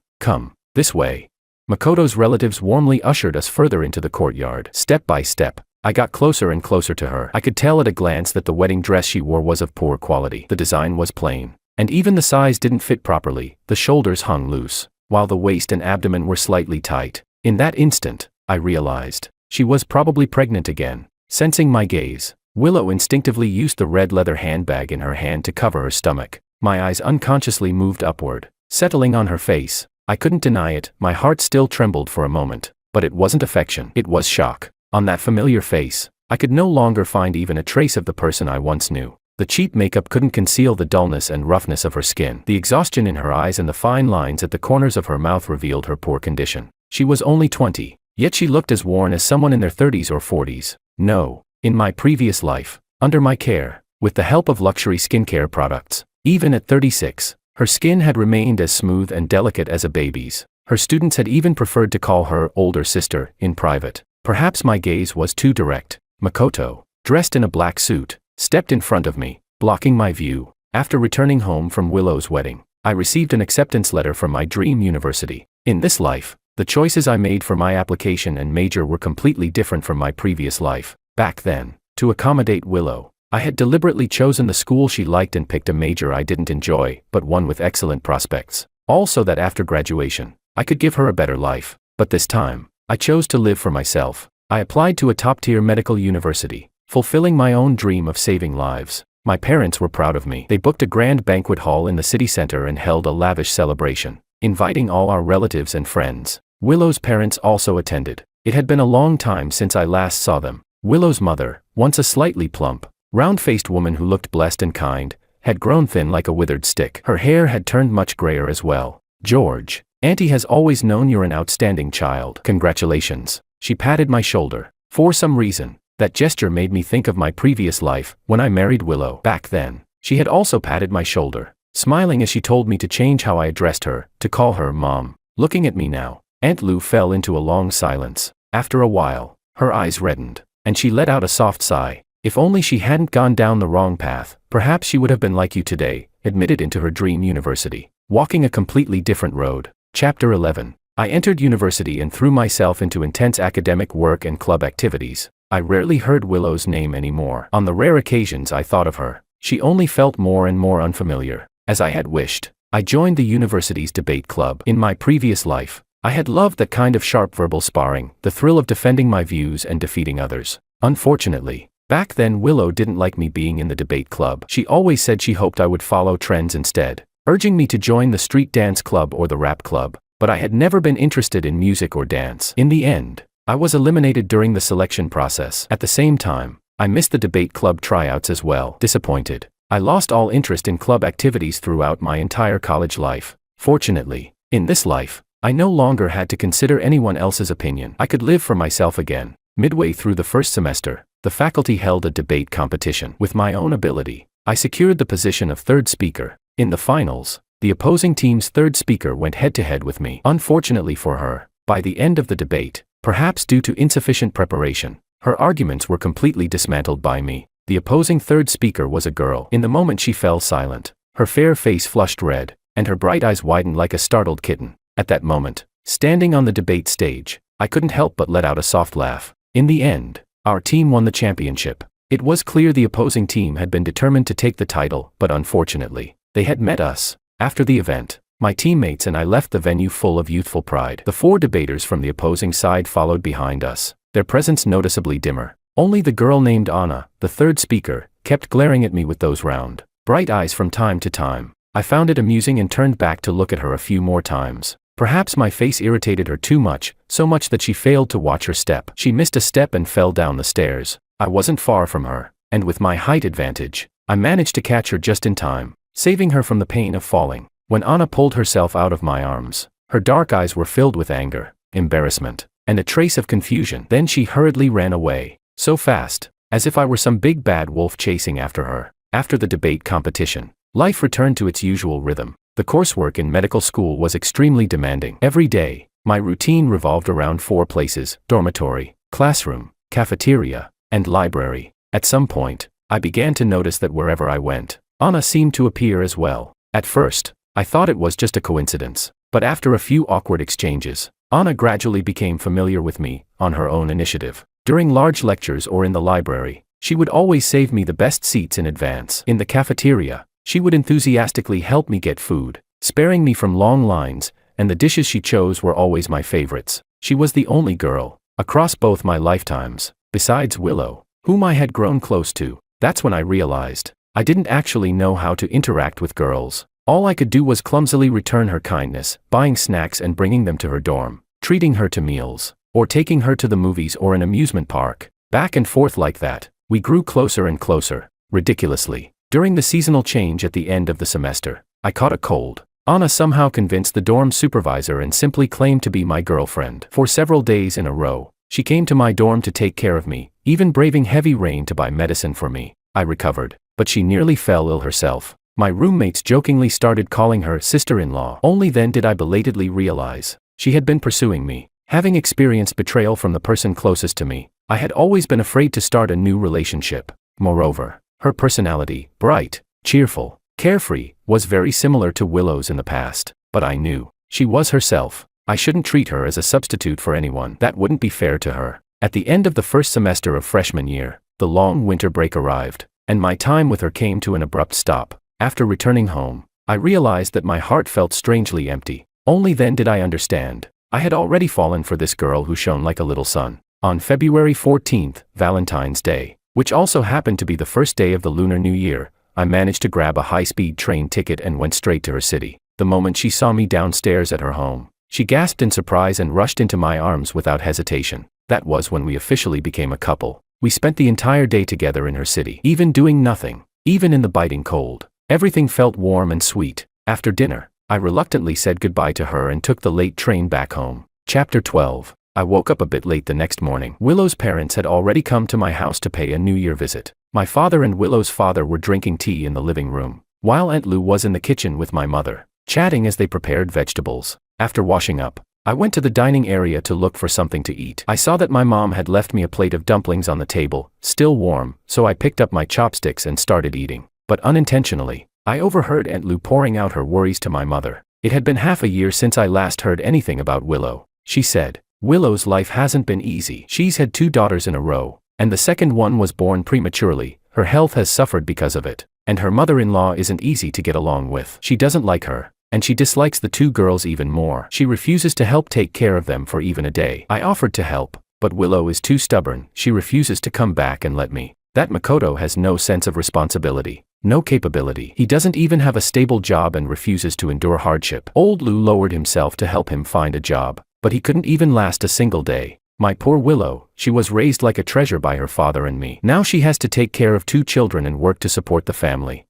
S1: this way." Makoto's relatives warmly ushered us further into the courtyard. Step by step, I got closer and closer to her. I could tell at a glance that the wedding dress she wore was of poor quality. The design was plain, and even the size didn't fit properly. The shoulders hung loose, while the waist and abdomen were slightly tight. In that instant, I realized she was probably pregnant again. Sensing my gaze, Willow instinctively used the red leather handbag in her hand to cover her stomach. My eyes unconsciously moved upward, settling on her face. I couldn't deny it, my heart still trembled for a moment, but it wasn't affection, it was shock. On that familiar face, I could no longer find even a trace of the person I once knew. The cheap makeup couldn't conceal the dullness and roughness of her skin. The exhaustion in her eyes and the fine lines at the corners of her mouth revealed her poor condition. She was only 20, yet she looked as worn as someone in their 30s or 40s. No, in my previous life, under my care, with the help of luxury skincare products, even at 36, her skin had remained as smooth and delicate as a baby's. Her students had even preferred to call her older sister in private. Perhaps my gaze was too direct. Makoto, dressed in a black suit, stepped in front of me, blocking my view. After returning home from Willow's wedding, I received an acceptance letter from my dream university. In this life, the choices I made for my application and major were completely different from my previous life. Back then, to accommodate Willow, I had deliberately chosen the school she liked and picked a major I didn't enjoy, but one with excellent prospects. All so that after graduation, I could give her a better life. But this time, I chose to live for myself. I applied to a top-tier medical university, fulfilling my own dream of saving lives. My parents were proud of me. They booked a grand banquet hall in the city center and held a lavish celebration, inviting all our relatives and friends. Willow's parents also attended. It had been a long time since I last saw them. Willow's mother, once a slightly plump, round-faced woman who looked blessed and kind, had grown thin like a withered stick. Her hair had turned much grayer as well. "George, Auntie has always known you're an outstanding child. Congratulations." She patted my shoulder. For some reason, that gesture made me think of my previous life, when I married Willow. Back then, she had also patted my shoulder, smiling as she told me to change how I addressed her, to call her Mom. Looking at me now, Aunt Lou fell into a long silence. After a while, her eyes reddened, and she let out a soft sigh. If only she hadn't gone down the wrong path, perhaps she would have been like you today, admitted into her dream university, walking a completely different road. Chapter 11. I entered university and threw myself into intense academic work and club activities. I rarely heard Willow's name anymore. On the rare occasions I thought of her, she only felt more and more unfamiliar. As I had wished, I joined the university's debate club. In my previous life, I had loved that kind of sharp verbal sparring, the thrill of defending my views and defeating others. Unfortunately, Back then Willow didn't like me being in the debate club. She always said she hoped I would follow trends instead, urging me to join the street dance club or the rap club, but I had never been interested in music or dance. In the end, I was eliminated during the selection process. At the same time, I missed the debate club tryouts as well. Disappointed, I lost all interest in club activities throughout my entire college life. Fortunately, in this life, I no longer had to consider anyone else's opinion. I could live for myself again. Midway through the first semester, the faculty held a debate competition. With my own ability, I secured the position of third speaker. In the finals, the opposing team's third speaker went head-to-head with me. Unfortunately for her, by the end of the debate, perhaps due to insufficient preparation, her arguments were completely dismantled by me. The opposing third speaker was a girl. In the moment she fell silent, her fair face flushed red, and her bright eyes widened like a startled kitten. At that moment, standing on the debate stage, I couldn't help but let out a soft laugh. In the end, our team won the championship. It was clear the opposing team had been determined to take the title, but unfortunately, they had met us. After the event, my teammates and I left the venue full of youthful pride. The 4 debaters from the opposing side followed behind us, their presence noticeably dimmer. Only the girl named Anna, the third speaker, kept glaring at me with those round, bright eyes from time to time. I found it amusing and turned back to look at her a few more times. Perhaps my face irritated her too much, so much that she failed to watch her step. She missed a step and fell down the stairs. I wasn't far from her, and with my height advantage, I managed to catch her just in time, saving her from the pain of falling. When Anna pulled herself out of my arms, her dark eyes were filled with anger, embarrassment, and a trace of confusion. Then she hurriedly ran away, so fast, as if I were some big bad wolf chasing after her. After the debate competition, life returned to its usual rhythm. The coursework in medical school was extremely demanding. Every day, my routine revolved around 4 places: dormitory, classroom, cafeteria, and library. At some point, I began to notice that wherever I went, Anna seemed to appear as well. At first, I thought it was just a coincidence, but after a few awkward exchanges, Anna gradually became familiar with me, on her own initiative. During large lectures or in the library, she would always save me the best seats in advance. In the cafeteria, she would enthusiastically help me get food, sparing me from long lines, and the dishes she chose were always my favorites. She was the only girl, across both my lifetimes, besides Willow, whom I had grown close to. That's when I realized I didn't actually know how to interact with girls. All I could do was clumsily return her kindness, buying snacks and bringing them to her dorm, treating her to meals, or taking her to the movies or an amusement park. Back and forth like that, we grew closer and closer, ridiculously. During the seasonal change at the end of the semester, I caught a cold. Anna somehow convinced the dorm supervisor and simply claimed to be my girlfriend. For several days in a row, she came to my dorm to take care of me, even braving heavy rain to buy medicine for me. I recovered, but she nearly fell ill herself. My roommates jokingly started calling her sister-in-law. Only then did I belatedly realize she had been pursuing me. Having experienced betrayal from the person closest to me, I had always been afraid to start a new relationship. Moreover, her personality, bright, cheerful, carefree, was very similar to Willow's in the past. But I knew she was herself. I shouldn't treat her as a substitute for anyone. That wouldn't be fair to her. At the end of the first semester of freshman year, the long winter break arrived, and my time with her came to an abrupt stop. After returning home, I realized that my heart felt strangely empty. Only then did I understand. I had already fallen for this girl who shone like a little sun. On February 14th, Valentine's Day, which also happened to be the first day of the Lunar New Year, I managed to grab a high-speed train ticket and went straight to her city. The moment she saw me downstairs at her home, she gasped in surprise and rushed into my arms without hesitation. That was when we officially became a couple. We spent the entire day together in her city, even doing nothing, even in the biting cold. Everything felt warm and sweet. After dinner, I reluctantly said goodbye to her and took the late train back home. Chapter 12. I woke up a bit late the next morning. Willow's parents had already come to my house to pay a New Year visit. My father and Willow's father were drinking tea in the living room, while Aunt Lou was in the kitchen with my mother, chatting as they prepared vegetables. After washing up, I went to the dining area to look for something to eat. I saw that my mom had left me a plate of dumplings on the table, still warm, so I picked up my chopsticks and started eating. But unintentionally, I overheard Aunt Lou pouring out her worries to my mother. It had been half a year since I last heard anything about Willow. She said, "Willow's life hasn't been easy. She's had 2 daughters in a row, and the second one was born prematurely. Her health has suffered because of it, and her mother-in-law isn't easy to get along with. She doesn't like her, and she dislikes the 2 girls even more. She refuses to help take care of them for even a day. I offered to help, but Willow is too stubborn. She refuses to come back and let me. That Makoto has no sense of responsibility, no capability. He doesn't even have a stable job and refuses to endure hardship. Old Lou lowered himself to help him find a job, but he couldn't even last a single day. My poor Willow, she was raised like a treasure by her father and me. Now she has to take care of 2 children and work to support the family.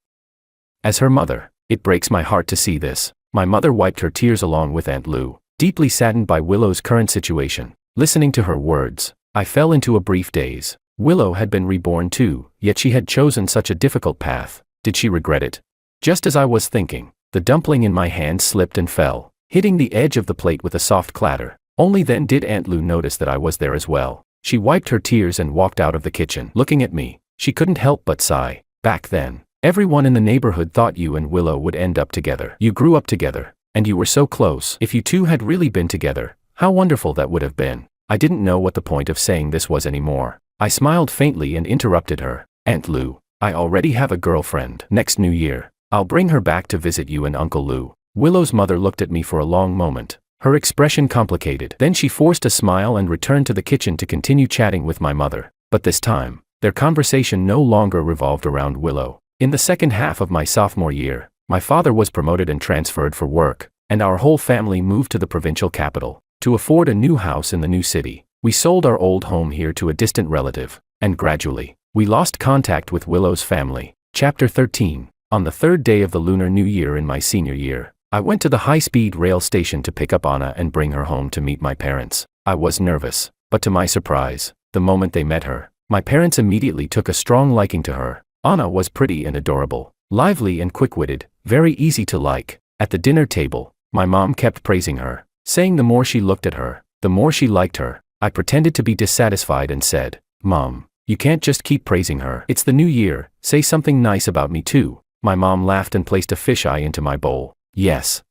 S1: As her mother, it breaks my heart to see this. My mother wiped her tears along with Aunt Lou, deeply saddened by Willow's current situation. Listening to her words, I fell into a brief daze. Willow had been reborn too, yet she had chosen such a difficult path. Did she regret it? Just as I was thinking, the dumpling in my hand slipped and fell, hitting the edge of the plate with a soft clatter. Only then did Aunt Lou notice that I was there as well. She wiped her tears and walked out of the kitchen. Looking at me, she couldn't help but sigh. Back then, everyone in the neighborhood thought you and Willow would end up together. You grew up together, and you were so close. If you two had really been together, how wonderful that would have been. I didn't know what the point of saying this was anymore. I smiled faintly and interrupted her. Aunt Lou, I already have a girlfriend. Next New Year, I'll bring her back to visit you and Uncle Lou. Willow's mother looked at me for a long moment, her expression complicated. Then she forced a smile and returned to the kitchen to continue chatting with my mother. But this time, their conversation no longer revolved around Willow. In the second half of my sophomore year, my father was promoted and transferred for work, and our whole family moved to the provincial capital. To afford a new house in the new city, we sold our old home here to a distant relative, and gradually, we lost contact with Willow's family. Chapter 13. On the 3rd day of the Lunar New Year in my senior year, I went to the high-speed rail station to pick up Anna and bring her home to meet my parents. I was nervous, but to my surprise, the moment they met her, my parents immediately took a strong liking to her. Anna was pretty and adorable, lively and quick-witted, very easy to like. At the dinner table, my mom kept praising her, saying the more she looked at her, the more she liked her. I pretended to be dissatisfied and said, "Mom, you can't just keep praising her. It's the new year, say something nice about me too." My mom laughed and placed a fisheye into my bowl. Yes,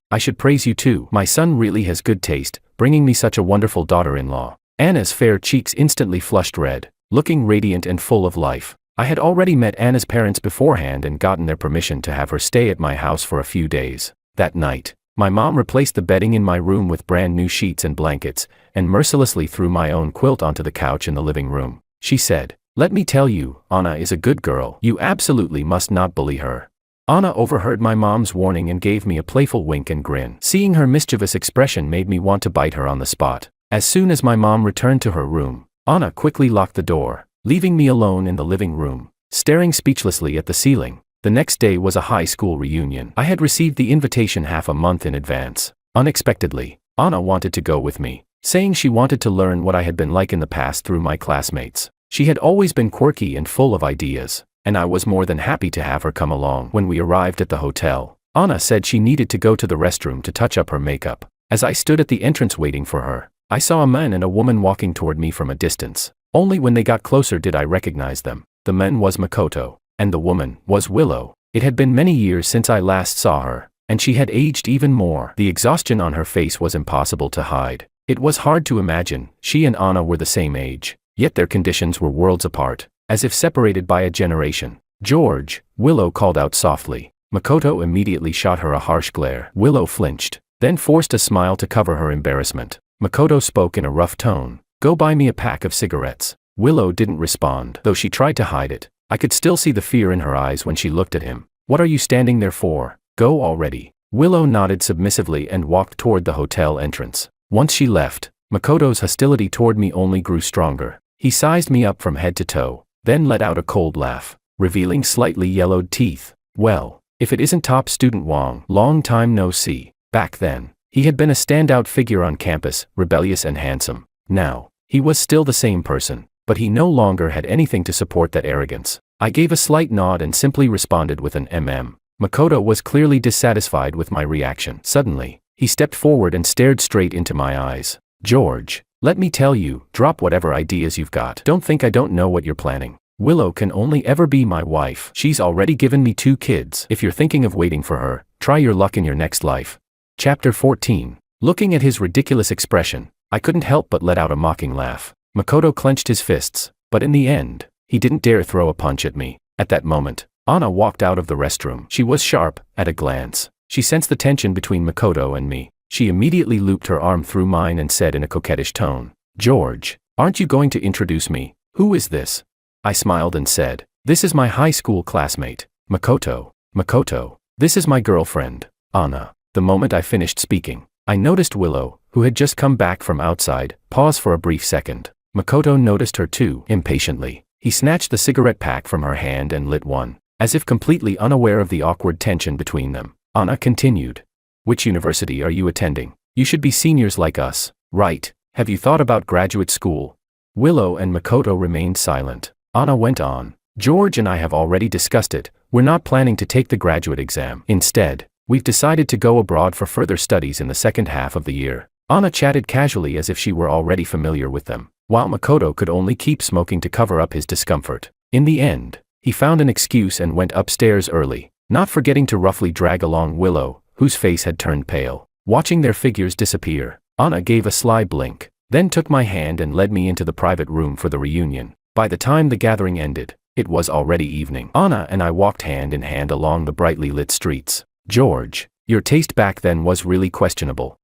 S1: I should praise you too. My son really has good taste, bringing me such a wonderful daughter-in-law. Anna's fair cheeks instantly flushed red, looking radiant and full of life. I had already met Anna's parents beforehand and gotten their permission to have her stay at my house for a few days. That night, my mom replaced the bedding in my room with brand new sheets and blankets, and mercilessly threw my own quilt onto the couch in the living room. She said, "Let me tell you, Anna is a good girl. You absolutely must not bully her." Anna overheard my mom's warning and gave me a playful wink and grin. Seeing her mischievous expression made me want to bite her on the spot. As soon as my mom returned to her room, Anna quickly locked the door, leaving me alone in the living room, staring speechlessly at the ceiling. The next day was a high school reunion. I had received the invitation half a month in advance. Unexpectedly, Anna wanted to go with me, saying she wanted to learn what I had been like in the past through my classmates. She had always been quirky and full of ideas, and I was more than happy to have her come along. When we arrived at the hotel, Anna said she needed to go to the restroom to touch up her makeup. As I stood at the entrance waiting for her, I saw a man and a woman walking toward me from a distance. Only when they got closer did I recognize them. The man was Makoto, and the woman was Willow. It had been many years since I last saw her, and she had aged even more. The exhaustion on her face was impossible to hide. It was hard to imagine she and Anna were the same age, yet their conditions were worlds apart, as if separated by a generation. "George," Willow called out softly. Makoto immediately shot her a harsh glare. Willow flinched, then forced a smile to cover her embarrassment. Makoto spoke in a rough tone, "Go buy me a pack of cigarettes." Willow didn't respond, though she tried to hide it. I could still see the fear in her eyes when she looked at him. "What are you standing there for? Go already." Willow nodded submissively and walked toward the hotel entrance. Once she left, Makoto's hostility toward me only grew stronger. He sized me up from head to toe, then let out a cold laugh, revealing slightly yellowed teeth. "Well, if it isn't top student Wong, long time no see." Back then, he had been a standout figure on campus, rebellious and handsome. Now, he was still the same person, but he no longer had anything to support that arrogance. I gave a slight nod and simply responded with an mm. Makoto was clearly dissatisfied with my reaction. Suddenly, he stepped forward and stared straight into my eyes. "George, let me tell you, drop whatever ideas you've got. Don't think I don't know what you're planning. Willow can only ever be my wife. She's already given me 2 kids. If you're thinking of waiting for her, try your luck in your next life." Chapter 14. Looking at his ridiculous expression, I couldn't help but let out a mocking laugh. Makoto clenched his fists, but in the end, he didn't dare throw a punch at me. At that moment, Anna walked out of the restroom. She was sharp, at a glance. She sensed the tension between Makoto and me. She immediately looped her arm through mine and said in a coquettish tone, "George, aren't you going to introduce me? Who is this?" I smiled and said, "This is my high school classmate, Makoto. Makoto, this is my girlfriend, Anna." The moment I finished speaking, I noticed Willow, who had just come back from outside, pause for a brief second. Makoto noticed her too, impatiently. He snatched the cigarette pack from her hand and lit one, as if completely unaware of the awkward tension between them. Anna continued, "Which university are you attending? You should be seniors like us, right? Have you thought about graduate school?" Willow and Makoto remained silent. Anna went on, "George and I have already discussed it. We're not planning to take the graduate exam. Instead, we've decided to go abroad for further studies in the second half of the year." Anna chatted casually as if she were already familiar with them, while Makoto could only keep smoking to cover up his discomfort. In the end, he found an excuse and went upstairs early, not forgetting to roughly drag along Willow, whose face had turned pale. Watching their figures disappear, Anna gave a sly blink, then took my hand and led me into the private room for the reunion. By the time the gathering ended, it was already evening. Anna and I walked hand in hand along the brightly lit streets. "George, your taste back then was really questionable.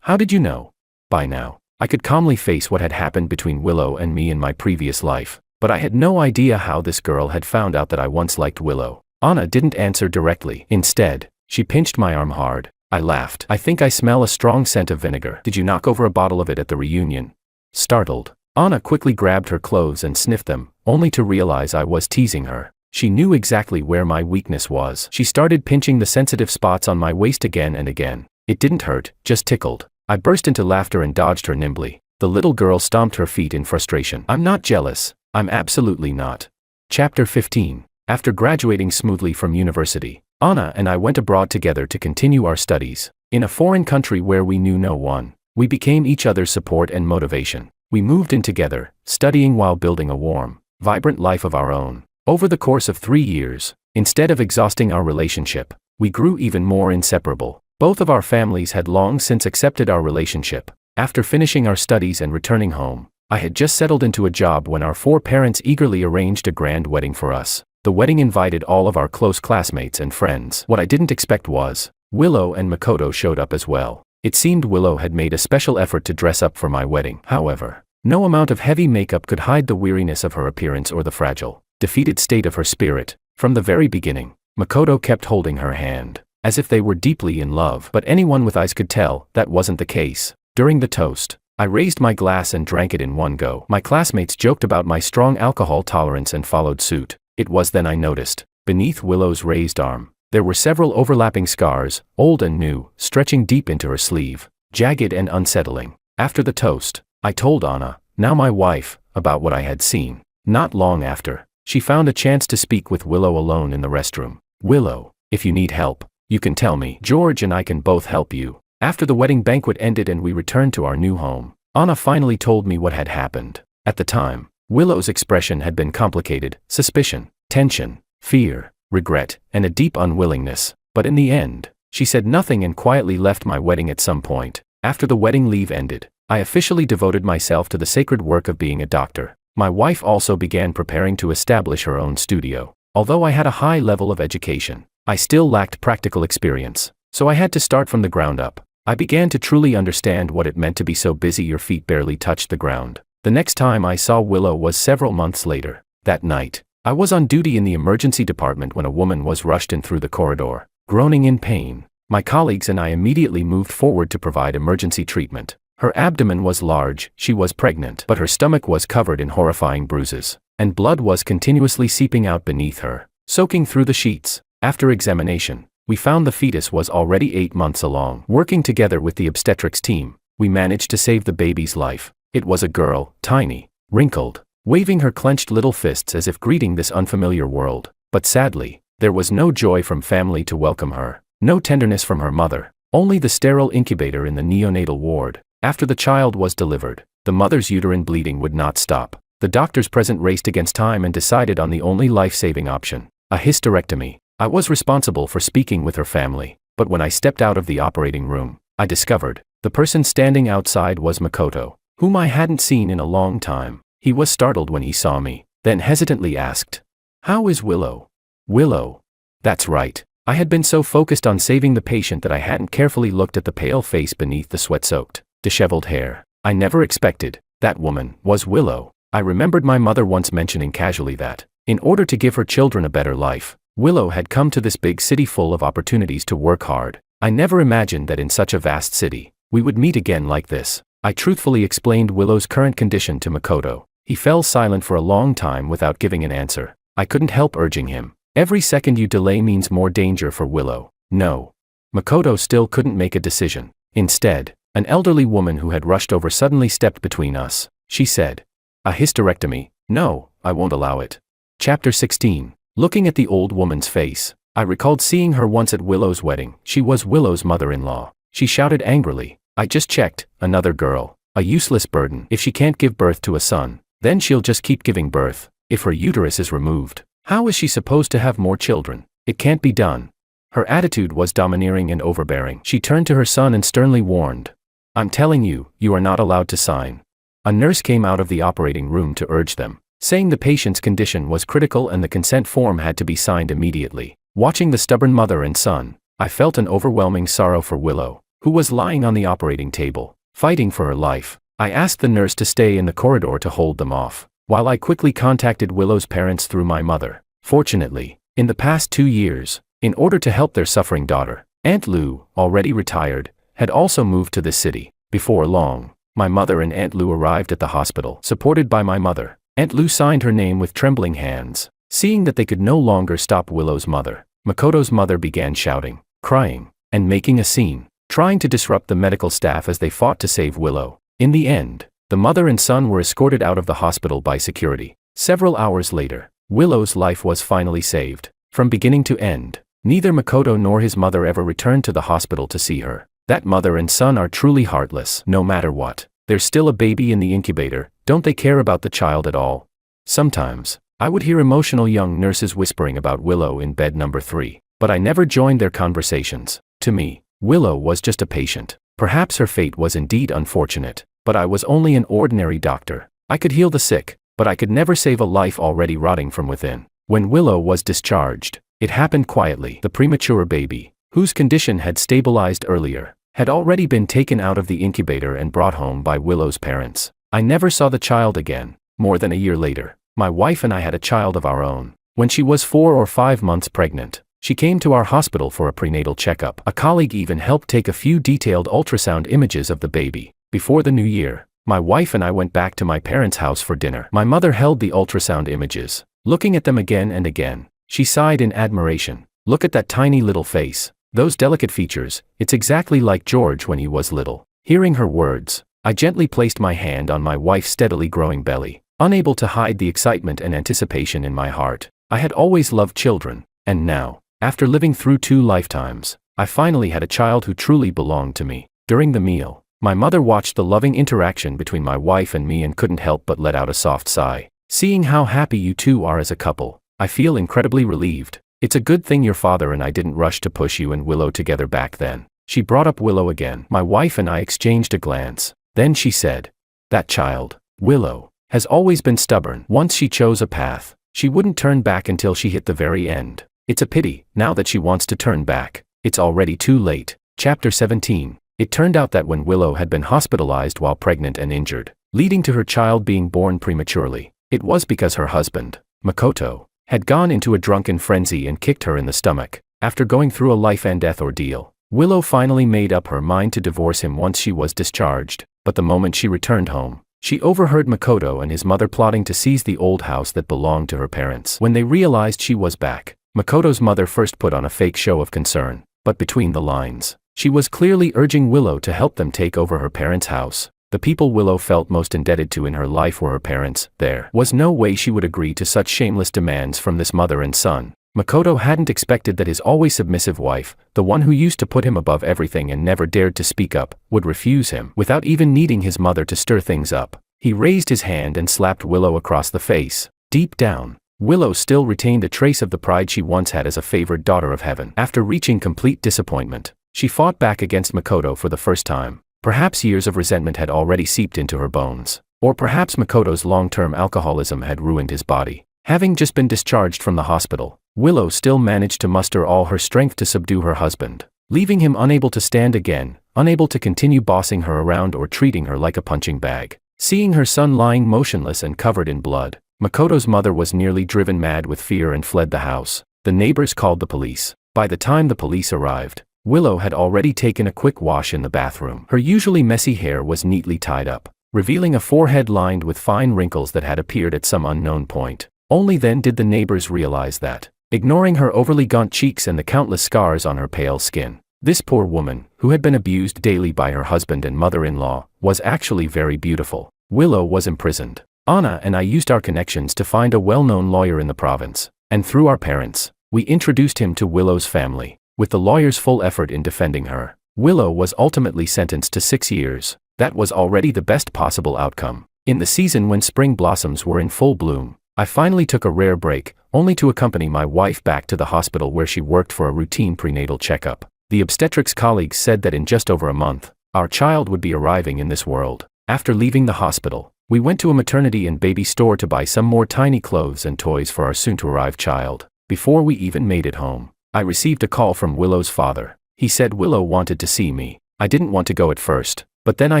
S1: How did you know?" By now, I could calmly face what had happened between Willow and me in my previous life, but I had no idea how this girl had found out that I once liked Willow. Anna didn't answer directly. Instead, she pinched my arm hard. I laughed. "I think I smell a strong scent of vinegar. Did you knock over a bottle of it at the reunion?" Startled, Anna quickly grabbed her clothes and sniffed them, only to realize I was teasing her. She knew exactly where my weakness was. She started pinching the sensitive spots on my waist again and again. It didn't hurt, just tickled. I burst into laughter and dodged her nimbly. The little girl stomped her feet in frustration. "I'm not jealous. I'm absolutely not." Chapter 15. After graduating smoothly from university, Anna and I went abroad together to continue our studies. In a foreign country where we knew no one, we became each other's support and motivation. We moved in together, studying while building a warm, vibrant life of our own. Over the course of 3 years, instead of exhausting our relationship, we grew even more inseparable. Both of our families had long since accepted our relationship. After finishing our studies and returning home, I had just settled into a job when our 4 parents eagerly arranged a grand wedding for us. The wedding invited all of our close classmates and friends. What I didn't expect was, Willow and Makoto showed up as well. It seemed Willow had made a special effort to dress up for my wedding. However, no amount of heavy makeup could hide the weariness of her appearance or the fragile, defeated state of her spirit. From the very beginning, Makoto kept holding her hand, as if they were deeply in love. But anyone with eyes could tell that wasn't the case. During the toast, I raised my glass and drank it in one go. My classmates joked about my strong alcohol tolerance and followed suit. It was then I noticed, beneath Willow's raised arm, there were several overlapping scars, old and new, stretching deep into her sleeve, jagged and unsettling. After the toast, I told Anna, now my wife, about what I had seen. Not long after, she found a chance to speak with Willow alone in the restroom. "Willow, if you need help, you can tell me. George and I can both help you." After the wedding banquet ended and we returned to our new home, Anna finally told me what had happened. At the time, Willow's expression had been complicated: suspicion, tension, fear, regret, and a deep unwillingness. But in the end, she said nothing and quietly left my wedding at some point. After the wedding leave ended, I officially devoted myself to the sacred work of being a doctor. My wife also began preparing to establish her own studio. Although I had a high level of education, I still lacked practical experience, so I had to start from the ground up. I began to truly understand what it meant to be so busy your feet barely touched the ground. The next time I saw Willow was several months later. That night, I was on duty in the emergency department when a woman was rushed in through the corridor, groaning in pain. My colleagues and I immediately moved forward to provide emergency treatment. Her abdomen was large, she was pregnant, but her stomach was covered in horrifying bruises, and blood was continuously seeping out beneath her, soaking through the sheets. After examination, we found the fetus was already 8 months along. Working together with the obstetrics team, we managed to save the baby's life. It was a girl, tiny, wrinkled, waving her clenched little fists as if greeting this unfamiliar world. But sadly, there was no joy from family to welcome her, no tenderness from her mother, only the sterile incubator in the neonatal ward. After the child was delivered, the mother's uterine bleeding would not stop. The doctors present raced against time and decided on the only life-saving option: a hysterectomy. I was responsible for speaking with her family, but when I stepped out of the operating room, I discovered the person standing outside was Makoto, whom I hadn't seen in a long time. He was startled when he saw me, then hesitantly asked, "How is Willow?" Willow? That's right. I had been so focused on saving the patient that I hadn't carefully looked at the pale face beneath the sweat-soaked, disheveled hair. I never expected that woman was Willow. I remembered my mother once mentioning casually that, in order to give her children a better life, Willow had come to this big city full of opportunities to work hard. I never imagined that in such a vast city, we would meet again like this. I truthfully explained Willow's current condition to Makoto. He fell silent for a long time without giving an answer. I couldn't help urging him. Every second you delay means more danger for Willow. No. Makoto still couldn't make a decision. Instead, an elderly woman who had rushed over suddenly stepped between us. She said, "A hysterectomy? No, I won't allow it." Chapter 16. Looking at the old woman's face, I recalled seeing her once at Willow's wedding. She was Willow's mother-in-law. She shouted angrily, "I just checked, another girl. A useless burden. If she can't give birth to a son, then she'll just keep giving birth. If her uterus is removed, how is she supposed to have more children? It can't be done." Her attitude was domineering and overbearing. She turned to her son and sternly warned, "I'm telling you, you are not allowed to sign." A nurse came out of the operating room to urge them, saying the patient's condition was critical and the consent form had to be signed immediately. Watching the stubborn mother and son, I felt an overwhelming sorrow for Willow, who was lying on the operating table, fighting for her life. I asked the nurse to stay in the corridor to hold them off, while I quickly contacted Willow's parents through my mother. Fortunately, in the past 2 years, in order to help their suffering daughter, Aunt Lou, already retired, had also moved to this city. Before long, my mother and Aunt Lou arrived at the hospital, supported by my mother. Aunt Lou signed her name with trembling hands. Seeing that they could no longer stop Willow's mother, Makoto's mother began shouting, crying, and making a scene, trying to disrupt the medical staff as they fought to save Willow. In the end, the mother and son were escorted out of the hospital by security. Several hours later, Willow's life was finally saved. From beginning to end, neither Makoto nor his mother ever returned to the hospital to see her. That mother and son are truly heartless. No matter what, there's still a baby in the incubator. Don't they care about the child at all? Sometimes, I would hear emotional young nurses whispering about Willow in bed number 3, but I never joined their conversations. To me, Willow was just a patient. Perhaps her fate was indeed unfortunate, but I was only an ordinary doctor. I could heal the sick, but I could never save a life already rotting from within. When Willow was discharged, it happened quietly. The premature baby, whose condition had stabilized earlier, had already been taken out of the incubator and brought home by Willow's parents. I never saw the child again. More than a year later, my wife and I had a child of our own. When she was 4 or 5 months pregnant, she came to our hospital for a prenatal checkup. A colleague even helped take a few detailed ultrasound images of the baby. Before the new year, my wife and I went back to my parents' house for dinner. My mother held the ultrasound images, looking at them again and again. She sighed in admiration. "Look at that tiny little face. Those delicate features. It's exactly like George when he was little." Hearing her words, I gently placed my hand on my wife's steadily growing belly, unable to hide the excitement and anticipation in my heart. I had always loved children, and now, after living through 2 lifetimes, I finally had a child who truly belonged to me. During the meal, my mother watched the loving interaction between my wife and me and couldn't help but let out a soft sigh. "Seeing how happy you two are as a couple, I feel incredibly relieved. It's a good thing your father and I didn't rush to push you and Willow together back then." She brought up Willow again. My wife and I exchanged a glance. Then she said, "That child, Willow, has always been stubborn. Once she chose a path, she wouldn't turn back until she hit the very end. It's a pity, now that she wants to turn back, it's already too late." Chapter 17. It turned out that when Willow had been hospitalized while pregnant and injured, leading to her child being born prematurely, it was because her husband, Makoto, had gone into a drunken frenzy and kicked her in the stomach. After going through a life-and-death ordeal, Willow finally made up her mind to divorce him once she was discharged. But the moment she returned home, she overheard Makoto and his mother plotting to seize the old house that belonged to her parents. When they realized she was back, Makoto's mother first put on a fake show of concern, but between the lines, she was clearly urging Willow to help them take over her parents' house. The people Willow felt most indebted to in her life were her parents. There was no way she would agree to such shameless demands from this mother and son. Makoto hadn't expected that his always submissive wife, the one who used to put him above everything and never dared to speak up, would refuse him. Without even needing his mother to stir things up, he raised his hand and slapped Willow across the face. Deep down, Willow still retained a trace of the pride she once had as a favored daughter of heaven. After reaching complete disappointment, she fought back against Makoto for the first time. Perhaps years of resentment had already seeped into her bones, or perhaps Makoto's long-term alcoholism had ruined his body. Having just been discharged from the hospital, Willow still managed to muster all her strength to subdue her husband, leaving him unable to stand again, unable to continue bossing her around or treating her like a punching bag. Seeing her son lying motionless and covered in blood, Makoto's mother was nearly driven mad with fear and fled the house. The neighbors called the police. By the time the police arrived, Willow had already taken a quick wash in the bathroom. Her usually messy hair was neatly tied up, revealing a forehead lined with fine wrinkles that had appeared at some unknown point. Only then did the neighbors realize that, ignoring her overly gaunt cheeks and the countless scars on her pale skin, this poor woman, who had been abused daily by her husband and mother-in-law, was actually very beautiful. Willow was imprisoned. Anna and I used our connections to find a well-known lawyer in the province, and through our parents, we introduced him to Willow's family. With the lawyer's full effort in defending her, Willow was ultimately sentenced to 6 years. That was already the best possible outcome. In the season when spring blossoms were in full bloom, I finally took a rare break, only to accompany my wife back to the hospital where she worked for a routine prenatal checkup. The obstetrics colleagues said that in just over a month, our child would be arriving in this world. After leaving the hospital, we went to a maternity and baby store to buy some more tiny clothes and toys for our soon-to-arrive child. Before we even made it home, I received a call from Willow's father. He said Willow wanted to see me. I didn't want to go at first, but then I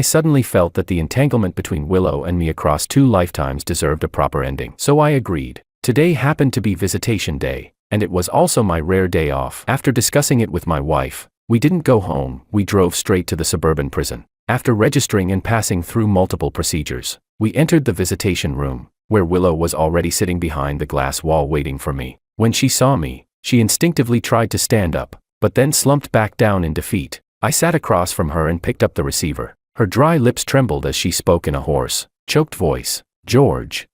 S1: suddenly felt that the entanglement between Willow and me across 2 lifetimes deserved a proper ending. So I agreed. Today happened to be visitation day, and it was also my rare day off. After discussing it with my wife, we didn't go home, we drove straight to the suburban prison. After registering and passing through multiple procedures, we entered the visitation room, where Willow was already sitting behind the glass wall waiting for me. When she saw me, she instinctively tried to stand up, but then slumped back down in defeat. I sat across from her and picked up the receiver. Her dry lips trembled as she spoke in a hoarse, choked voice. "George.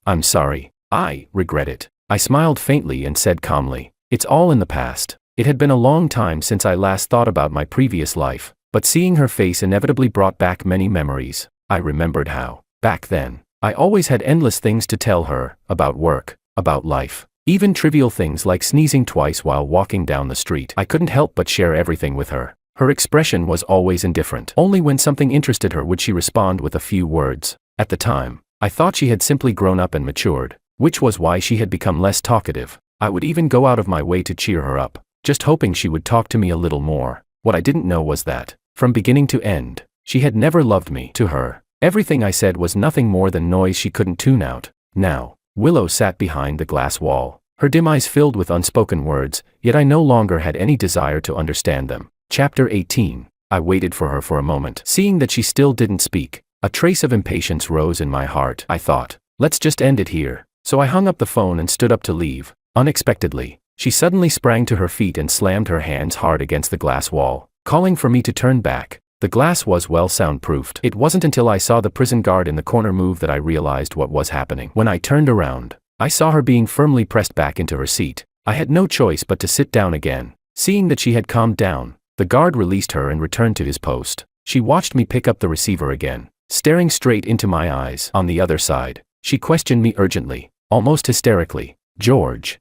S1: I'm sorry. I regret it." I smiled faintly and said calmly, "It's all in the past." It had been a long time since I last thought about my previous life, but seeing her face inevitably brought back many memories. I remembered how, back then, I always had endless things to tell her, about work, about life. Even trivial things like sneezing twice while walking down the street. I couldn't help but share everything with her. Her expression was always indifferent. Only when something interested her would she respond with a few words. At the time, I thought she had simply grown up and matured, which was why she had become less talkative. I would even go out of my way to cheer her up, just hoping she would talk to me a little more. What I didn't know was that, from beginning to end, she had never loved me. To her, everything I said was nothing more than noise she couldn't tune out. Now, Willow sat behind the glass wall, her dim eyes filled with unspoken words, yet I no longer had any desire to understand them. Chapter 18. I waited for her for a moment. Seeing that she still didn't speak, a trace of impatience rose in my heart. I thought, let's just end it here. So I hung up the phone and stood up to leave. Unexpectedly, she suddenly sprang to her feet and slammed her hands hard against the glass wall, calling for me to turn back. The glass was well soundproofed. It wasn't until I saw the prison guard in the corner move that I realized what was happening. When I turned around, I saw her being firmly pressed back into her seat. I had no choice but to sit down again. Seeing that she had calmed down, the guard released her and returned to his post. She watched me pick up the receiver again, staring straight into my eyes. On the other side, she questioned me urgently, almost hysterically. George,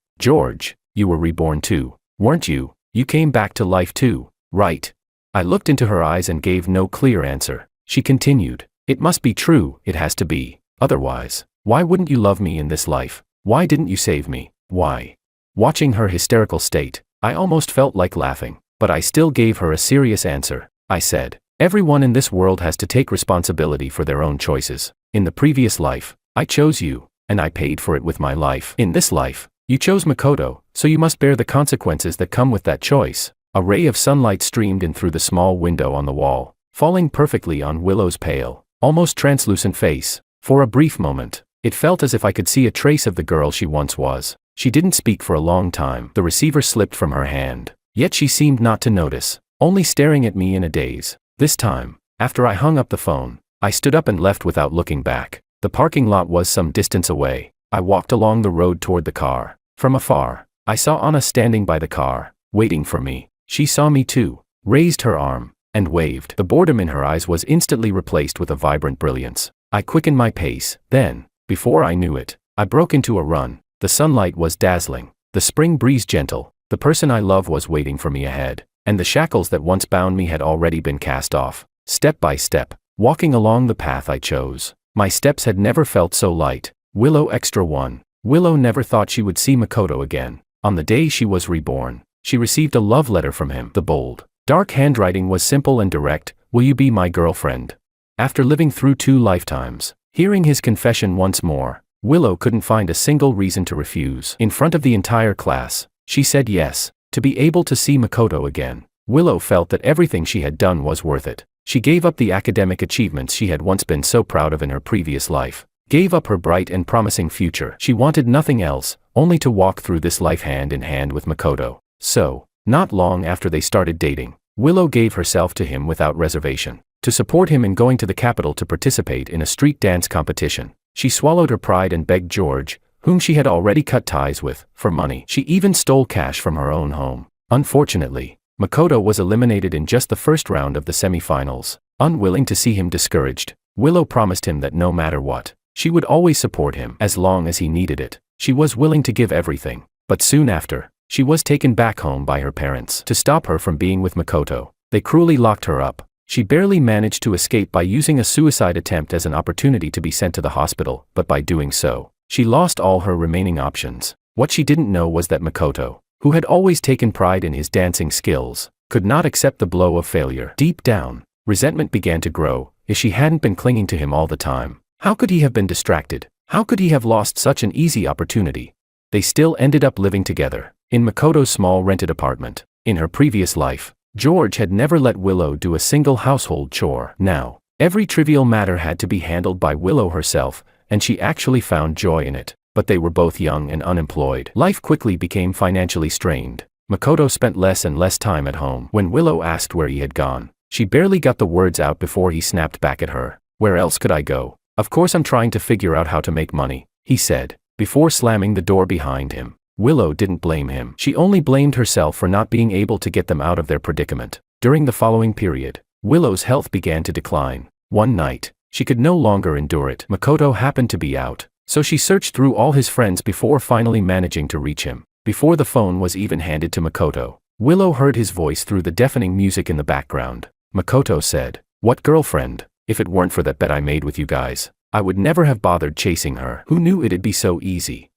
S1: you were reborn too, weren't you? You came back to life too, right?" I looked into her eyes and gave no clear answer. She continued, "It must be true, it has to be. Otherwise, why wouldn't you love me in this life? Why didn't you save me? Why?" Watching her hysterical state, I almost felt like laughing, but I still gave her a serious answer. I said, "Everyone in this world has to take responsibility for their own choices. In the previous life, I chose you, and I paid for it with my life. In this life, you chose Makoto, so you must bear the consequences that come with that choice." A ray of sunlight streamed in through the small window on the wall, falling perfectly on Willow's pale, almost translucent face. For a brief moment, it felt as if I could see a trace of the girl she once was. She didn't speak for a long time. The receiver slipped from her hand, yet she seemed not to notice, only staring at me in a daze. This time, after I hung up the phone, I stood up and left without looking back. The parking lot was some distance away. I walked along the road toward the car. From afar, I saw Anna standing by the car, waiting for me. She saw me too, raised her arm, and waved. The boredom in her eyes was instantly replaced with a vibrant brilliance. I quickened my pace. Then, before I knew it, I broke into a run. The sunlight was dazzling, the spring breeze gentle, the person I love was waiting for me ahead, and the shackles that once bound me had already been cast off. Step by step, walking along the path I chose, my steps had never felt so light. Willow Extra 1. Willow never thought she would see Makoto again. On the day she was reborn, she received a love letter from him. The bold, dark handwriting was simple and direct. "Will you be my girlfriend?" After living through 2 lifetimes, hearing his confession once more, Willow couldn't find a single reason to refuse. In front of the entire class, she said yes, to be able to see Makoto again. Willow felt that everything she had done was worth it. She gave up the academic achievements she had once been so proud of in her previous life, gave up her bright and promising future. She wanted nothing else, only to walk through this life hand in hand with Makoto. So, not long after they started dating, Willow gave herself to him without reservation. To support him in going to the capital to participate in a street dance competition, she swallowed her pride and begged George, whom she had already cut ties with, for money. She even stole cash from her own home. Unfortunately, Makoto was eliminated in just the first round of the semi-finals. Unwilling to see him discouraged, Willow promised him that no matter what, she would always support him as long as he needed it. She was willing to give everything, but soon after, she was taken back home by her parents. To stop her from being with Makoto, they cruelly locked her up. She barely managed to escape by using a suicide attempt as an opportunity to be sent to the hospital, but by doing so, she lost all her remaining options. What she didn't know was that Makoto, who had always taken pride in his dancing skills, could not accept the blow of failure. Deep down, resentment began to grow. If she hadn't been clinging to him all the time, how could he have been distracted? How could he have lost such an easy opportunity? They still ended up living together, in Makoto's small rented apartment. In her previous life, George had never let Willow do a single household chore. Now, every trivial matter had to be handled by Willow herself, and she actually found joy in it. But they were both young and unemployed. Life quickly became financially strained. Makoto spent less and less time at home. When Willow asked where he had gone, she barely got the words out before he snapped back at her. "Where else could I go? Of course I'm trying to figure out how to make money," he said, before slamming the door behind him. Willow didn't blame him. She only blamed herself for not being able to get them out of their predicament. During the following period, Willow's health began to decline. One night, she could no longer endure it. Makoto happened to be out, so she searched through all his friends before finally managing to reach him. Before the phone was even handed to Makoto, Willow heard his voice through the deafening music in the background. Makoto said, "What girlfriend? If it weren't for that bet I made with you guys, I would never have bothered chasing her. Who knew it'd be so easy?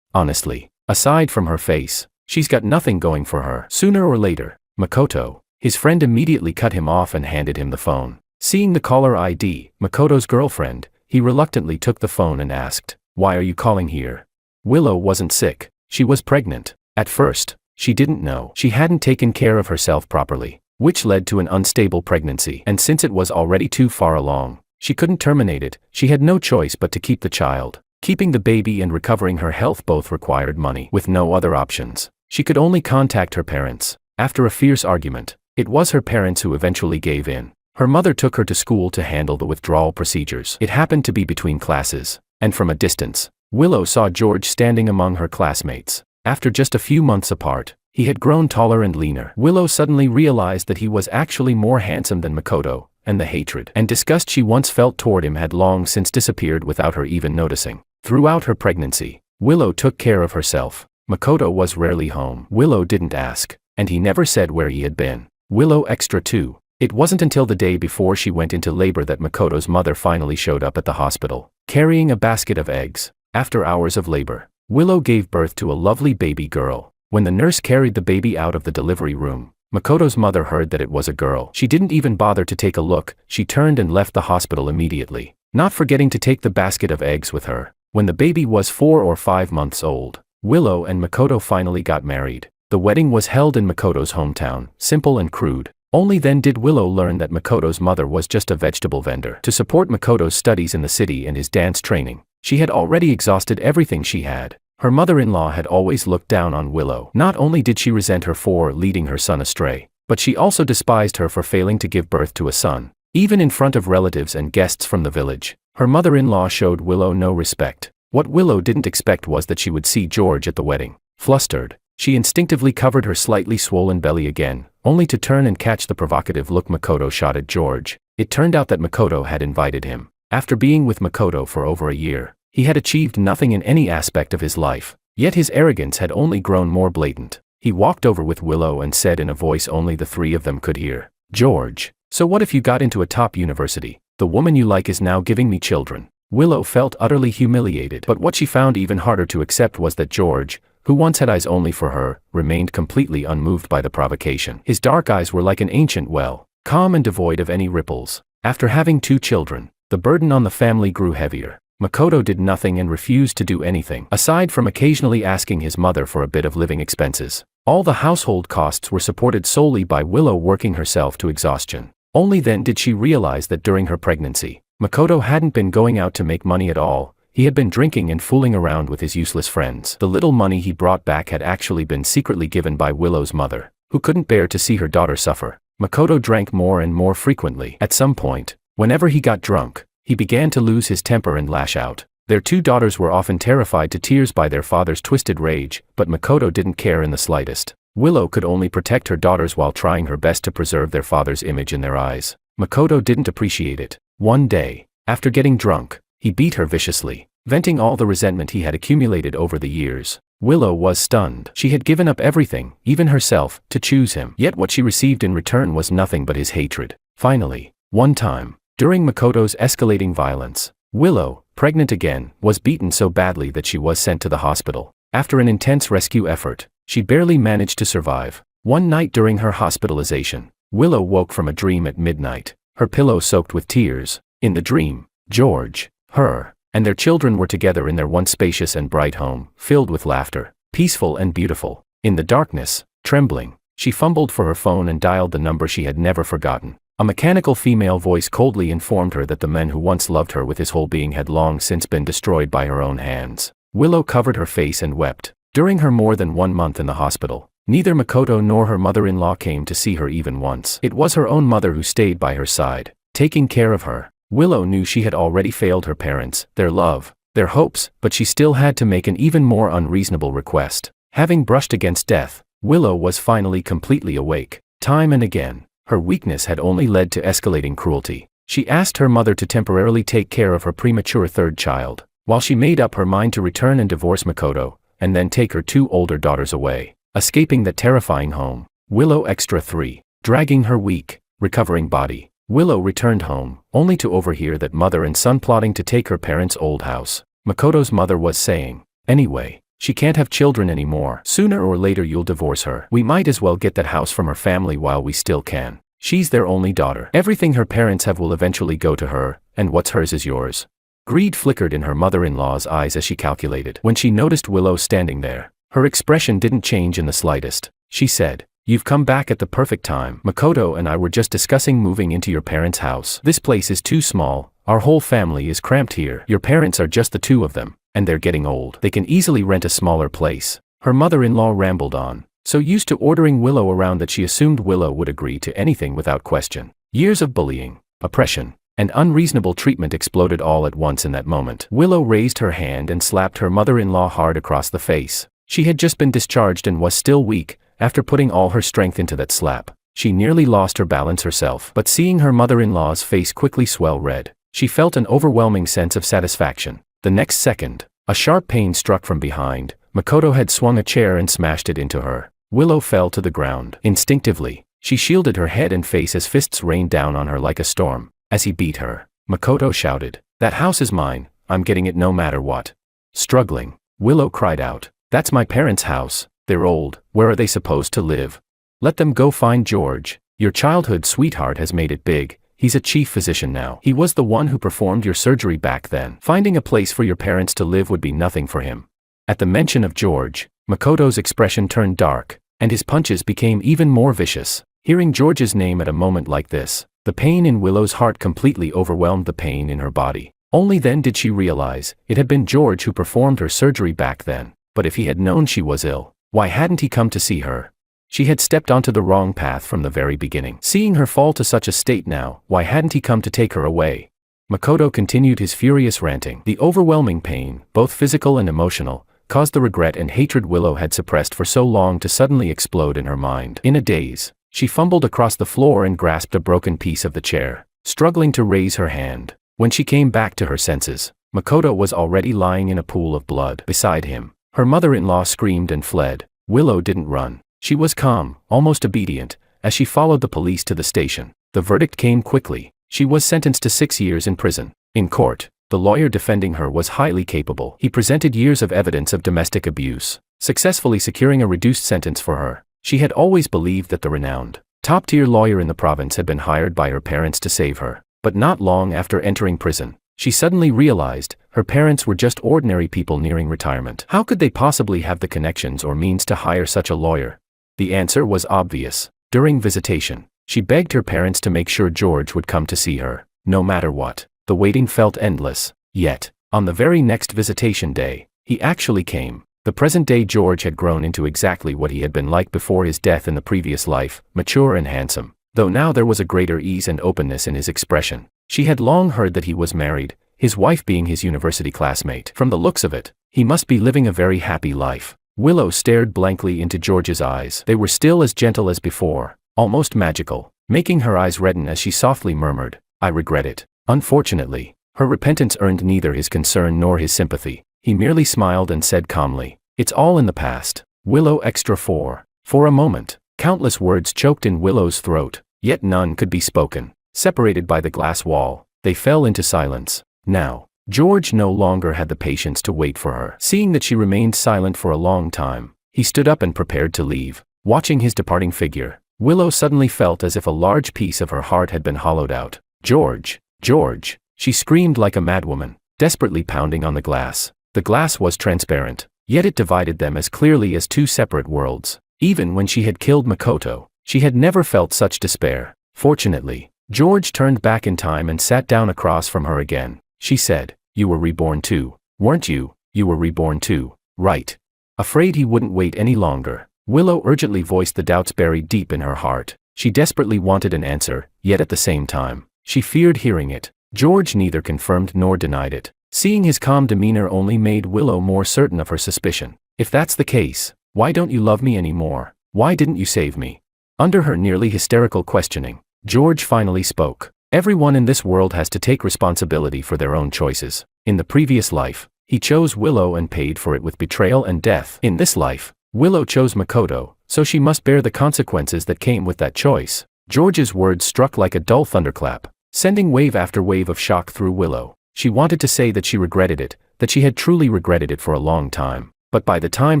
S1: Honestly, aside from her face, she's got nothing going for her." Sooner or later, Makoto, his friend, immediately cut him off and handed him the phone. Seeing the caller ID, Makoto's girlfriend, he reluctantly took the phone and asked, "Why are you calling here?" Willow wasn't sick, she was pregnant. At first, she didn't know. She hadn't taken care of herself properly, which led to an unstable pregnancy. And since it was already too far along, she couldn't terminate it. She had no choice but to keep the child. Keeping the baby and recovering her health both required money. With no other options, she could only contact her parents. After a fierce argument, it was her parents who eventually gave in. Her mother took her to school to handle the withdrawal procedures. It happened to be between classes, and from a distance, Willow saw George standing among her classmates. After just a few months apart, he had grown taller and leaner. Willow suddenly realized that he was actually more handsome than Makoto, and the hatred and disgust she once felt toward him had long since disappeared without her even noticing. Throughout her pregnancy, Willow took care of herself. Makoto was rarely home. Willow didn't ask, and he never said where he had been. Willow extra 2. It wasn't until the day before she went into labor that Makoto's mother finally showed up at the hospital, carrying a basket of eggs. After hours of labor, Willow gave birth to a lovely baby girl. When the nurse carried the baby out of the delivery room, Makoto's mother heard that it was a girl. She didn't even bother to take a look. She turned and left the hospital immediately, not forgetting to take the basket of eggs with her. When the baby was 4 or 5 months old, Willow and Makoto finally got married. The wedding was held in Makoto's hometown, simple and crude. Only then did Willow learn that Makoto's mother was just a vegetable vendor. To support Makoto's studies in the city and his dance training, she had already exhausted everything she had. Her mother-in-law had always looked down on Willow. Not only did she resent her for leading her son astray, but she also despised her for failing to give birth to a son. Even in front of relatives and guests from the village, her mother-in-law showed Willow no respect. What Willow didn't expect was that she would see George at the wedding. Flustered, she instinctively covered her slightly swollen belly again, only to turn and catch the provocative look Makoto shot at George. It turned out that Makoto had invited him. After being with Makoto for over a year, he had achieved nothing in any aspect of his life, yet his arrogance had only grown more blatant. He walked over with Willow and said in a voice only the three of them could hear, "George, so what if you got into a top university? The woman you like is now giving me children." Willow felt utterly humiliated, but what she found even harder to accept was that George, who once had eyes only for her, remained completely unmoved by the provocation. His dark eyes were like an ancient well, calm and devoid of any ripples. After having 2 children, the burden on the family grew heavier. Makoto did nothing and refused to do anything, aside from occasionally asking his mother for a bit of living expenses. All the household costs were supported solely by Willow working herself to exhaustion. Only then did she realize that during her pregnancy, Makoto hadn't been going out to make money at all. He had been drinking and fooling around with his useless friends. The little money he brought back had actually been secretly given by Willow's mother, who couldn't bear to see her daughter suffer. Makoto drank more and more frequently. At some point, whenever he got drunk, he began to lose his temper and lash out. Their 2 daughters were often terrified to tears by their father's twisted rage, but Makoto didn't care in the slightest. Willow could only protect her daughters while trying her best to preserve their father's image in their eyes. Makoto didn't appreciate it. One day, after getting drunk, he beat her viciously, venting all the resentment he had accumulated over the years. Willow was stunned. She had given up everything, even herself, to choose him. Yet what she received in return was nothing but his hatred. Finally, one time, during Makoto's escalating violence, Willow, pregnant again, was beaten so badly that she was sent to the hospital. After an intense rescue effort, she barely managed to survive. One night during her hospitalization, Willow woke from a dream at midnight, her pillow soaked with tears. In the dream, George, her, and their children were together in their once spacious and bright home, filled with laughter, peaceful and beautiful. In the darkness, trembling, she fumbled for her phone and dialed the number she had never forgotten. A mechanical female voice coldly informed her that the man who once loved her with his whole being had long since been destroyed by her own hands. Willow covered her face and wept. During her more than 1 month in the hospital, neither Makoto nor her mother-in-law came to see her even once. It was her own mother who stayed by her side, taking care of her. Willow knew she had already failed her parents, their love, their hopes, but she still had to make an even more unreasonable request. Having brushed against death, Willow was finally completely awake. Time and again, her weakness had only led to escalating cruelty. She asked her mother to temporarily take care of her premature 3rd child, while she made up her mind to return and divorce Makoto, and then take her 2 older daughters away. Escaping that terrifying home, Willow Extra 3, dragging her weak, recovering body, Willow returned home, only to overhear that mother and son plotting to take her parents' old house. Makoto's mother was saying, "Anyway, she can't have children anymore. Sooner or later you'll divorce her. We might as well get that house from her family while we still can. She's their only daughter. Everything her parents have will eventually go to her, and what's hers is yours." Greed flickered in her mother-in-law's eyes as she calculated. When she noticed Willow standing there, her expression didn't change in the slightest. She said, "You've come back at the perfect time. Makoto and I were just discussing moving into your parents' house. This place is too small. Our whole family is cramped here. Your parents are just the 2 of them, and they're getting old. They can easily rent a smaller place." Her mother-in-law rambled on, so used to ordering Willow around that she assumed Willow would agree to anything without question. Years of bullying, oppression, and unreasonable treatment exploded all at once in that moment. Willow raised her hand and slapped her mother-in-law hard across the face. She had just been discharged and was still weak. After putting all her strength into that slap, she nearly lost her balance herself. But seeing her mother-in-law's face quickly swell red, she felt an overwhelming sense of satisfaction. The next second, a sharp pain struck from behind. Makoto had swung a chair and smashed it into her. Willow fell to the ground. Instinctively, she shielded her head and face as fists rained down on her like a storm. As he beat her, Makoto shouted, "That house is mine. I'm getting it no matter what." Struggling, Willow cried out, "That's my parents' house. They're old. Where are they supposed to live? Let them go find George. Your childhood sweetheart has made it big. He's a chief physician now. He was the one who performed your surgery back then. Finding a place for your parents to live would be nothing for him." At the mention of George, Makoto's expression turned dark, and his punches became even more vicious. Hearing George's name at a moment like this, the pain in Willow's heart completely overwhelmed the pain in her body. Only then did she realize it had been George who performed her surgery back then. But if he had known she was ill, why hadn't he come to see her? She had stepped onto the wrong path from the very beginning. Seeing her fall to such a state now, why hadn't he come to take her away? Makoto continued his furious ranting. The overwhelming pain, both physical and emotional, caused the regret and hatred Willow had suppressed for so long to suddenly explode in her mind. In a daze, she fumbled across the floor and grasped a broken piece of the chair, struggling to raise her hand. When she came back to her senses, Makoto was already lying in a pool of blood beside him. Her mother-in-law screamed and fled. Willow didn't run. She was calm, almost obedient, as she followed the police to the station. The verdict came quickly. She was sentenced to 6 years in prison. In court, the lawyer defending her was highly capable. He presented years of evidence of domestic abuse, successfully securing a reduced sentence for her. She had always believed that the renowned, top-tier lawyer in the province had been hired by her parents to save her. But not long after entering prison, she suddenly realized her parents were just ordinary people nearing retirement. How could they possibly have the connections or means to hire such a lawyer? The answer was obvious. During visitation, she begged her parents to make sure George would come to see her, no matter what. The waiting felt endless. Yet, on the very next visitation day, he actually came. The present-day George had grown into exactly what he had been like before his death in the previous life, mature and handsome, though now there was a greater ease and openness in his expression. She had long heard that he was married, his wife being his university classmate. From the looks of it, he must be living a very happy life. Willow stared blankly into George's eyes. They were still as gentle as before, almost magical, making her eyes redden as she softly murmured, "I regret it." Unfortunately, her repentance earned neither his concern nor his sympathy. He merely smiled and said calmly, "It's all in the past." Willow extra 4. For a moment, countless words choked in Willow's throat, yet none could be spoken. Separated by the glass wall, they fell into silence. Now, George no longer had the patience to wait for her. Seeing that she remained silent for a long time, he stood up and prepared to leave. Watching his departing figure, Willow suddenly felt as if a large piece of her heart had been hollowed out. "George! George!" she screamed like a madwoman, desperately pounding on the glass. The glass was transparent, yet it divided them as clearly as two separate worlds. Even when she had killed Makoto, she had never felt such despair. Fortunately, George turned back in time and sat down across from her again. She said, "You were reborn too, weren't you? You were reborn too, right?" Afraid he wouldn't wait any longer, Willow urgently voiced the doubts buried deep in her heart. She desperately wanted an answer, yet at the same time, she feared hearing it. George neither confirmed nor denied it. Seeing his calm demeanor only made Willow more certain of her suspicion. "If that's the case, why don't you love me anymore? Why didn't you save me?" Under her nearly hysterical questioning, George finally spoke. "Everyone in this world has to take responsibility for their own choices. In the previous life, he chose Willow and paid for it with betrayal and death. In this life, Willow chose Makoto, so she must bear the consequences that came with that choice." George's words struck like a dull thunderclap, sending wave after wave of shock through Willow. She wanted to say that she regretted it, that she had truly regretted it for a long time, but by the time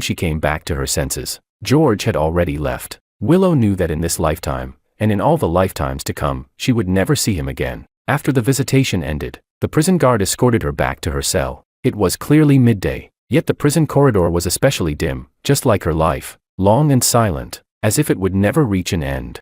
S1: she came back to her senses, George had already left. Willow knew that in this lifetime, and in all the lifetimes to come, she would never see him again. After the visitation ended, the prison guard escorted her back to her cell. It was clearly midday, yet the prison corridor was especially dim, just like her life, long and silent, as if it would never reach an end.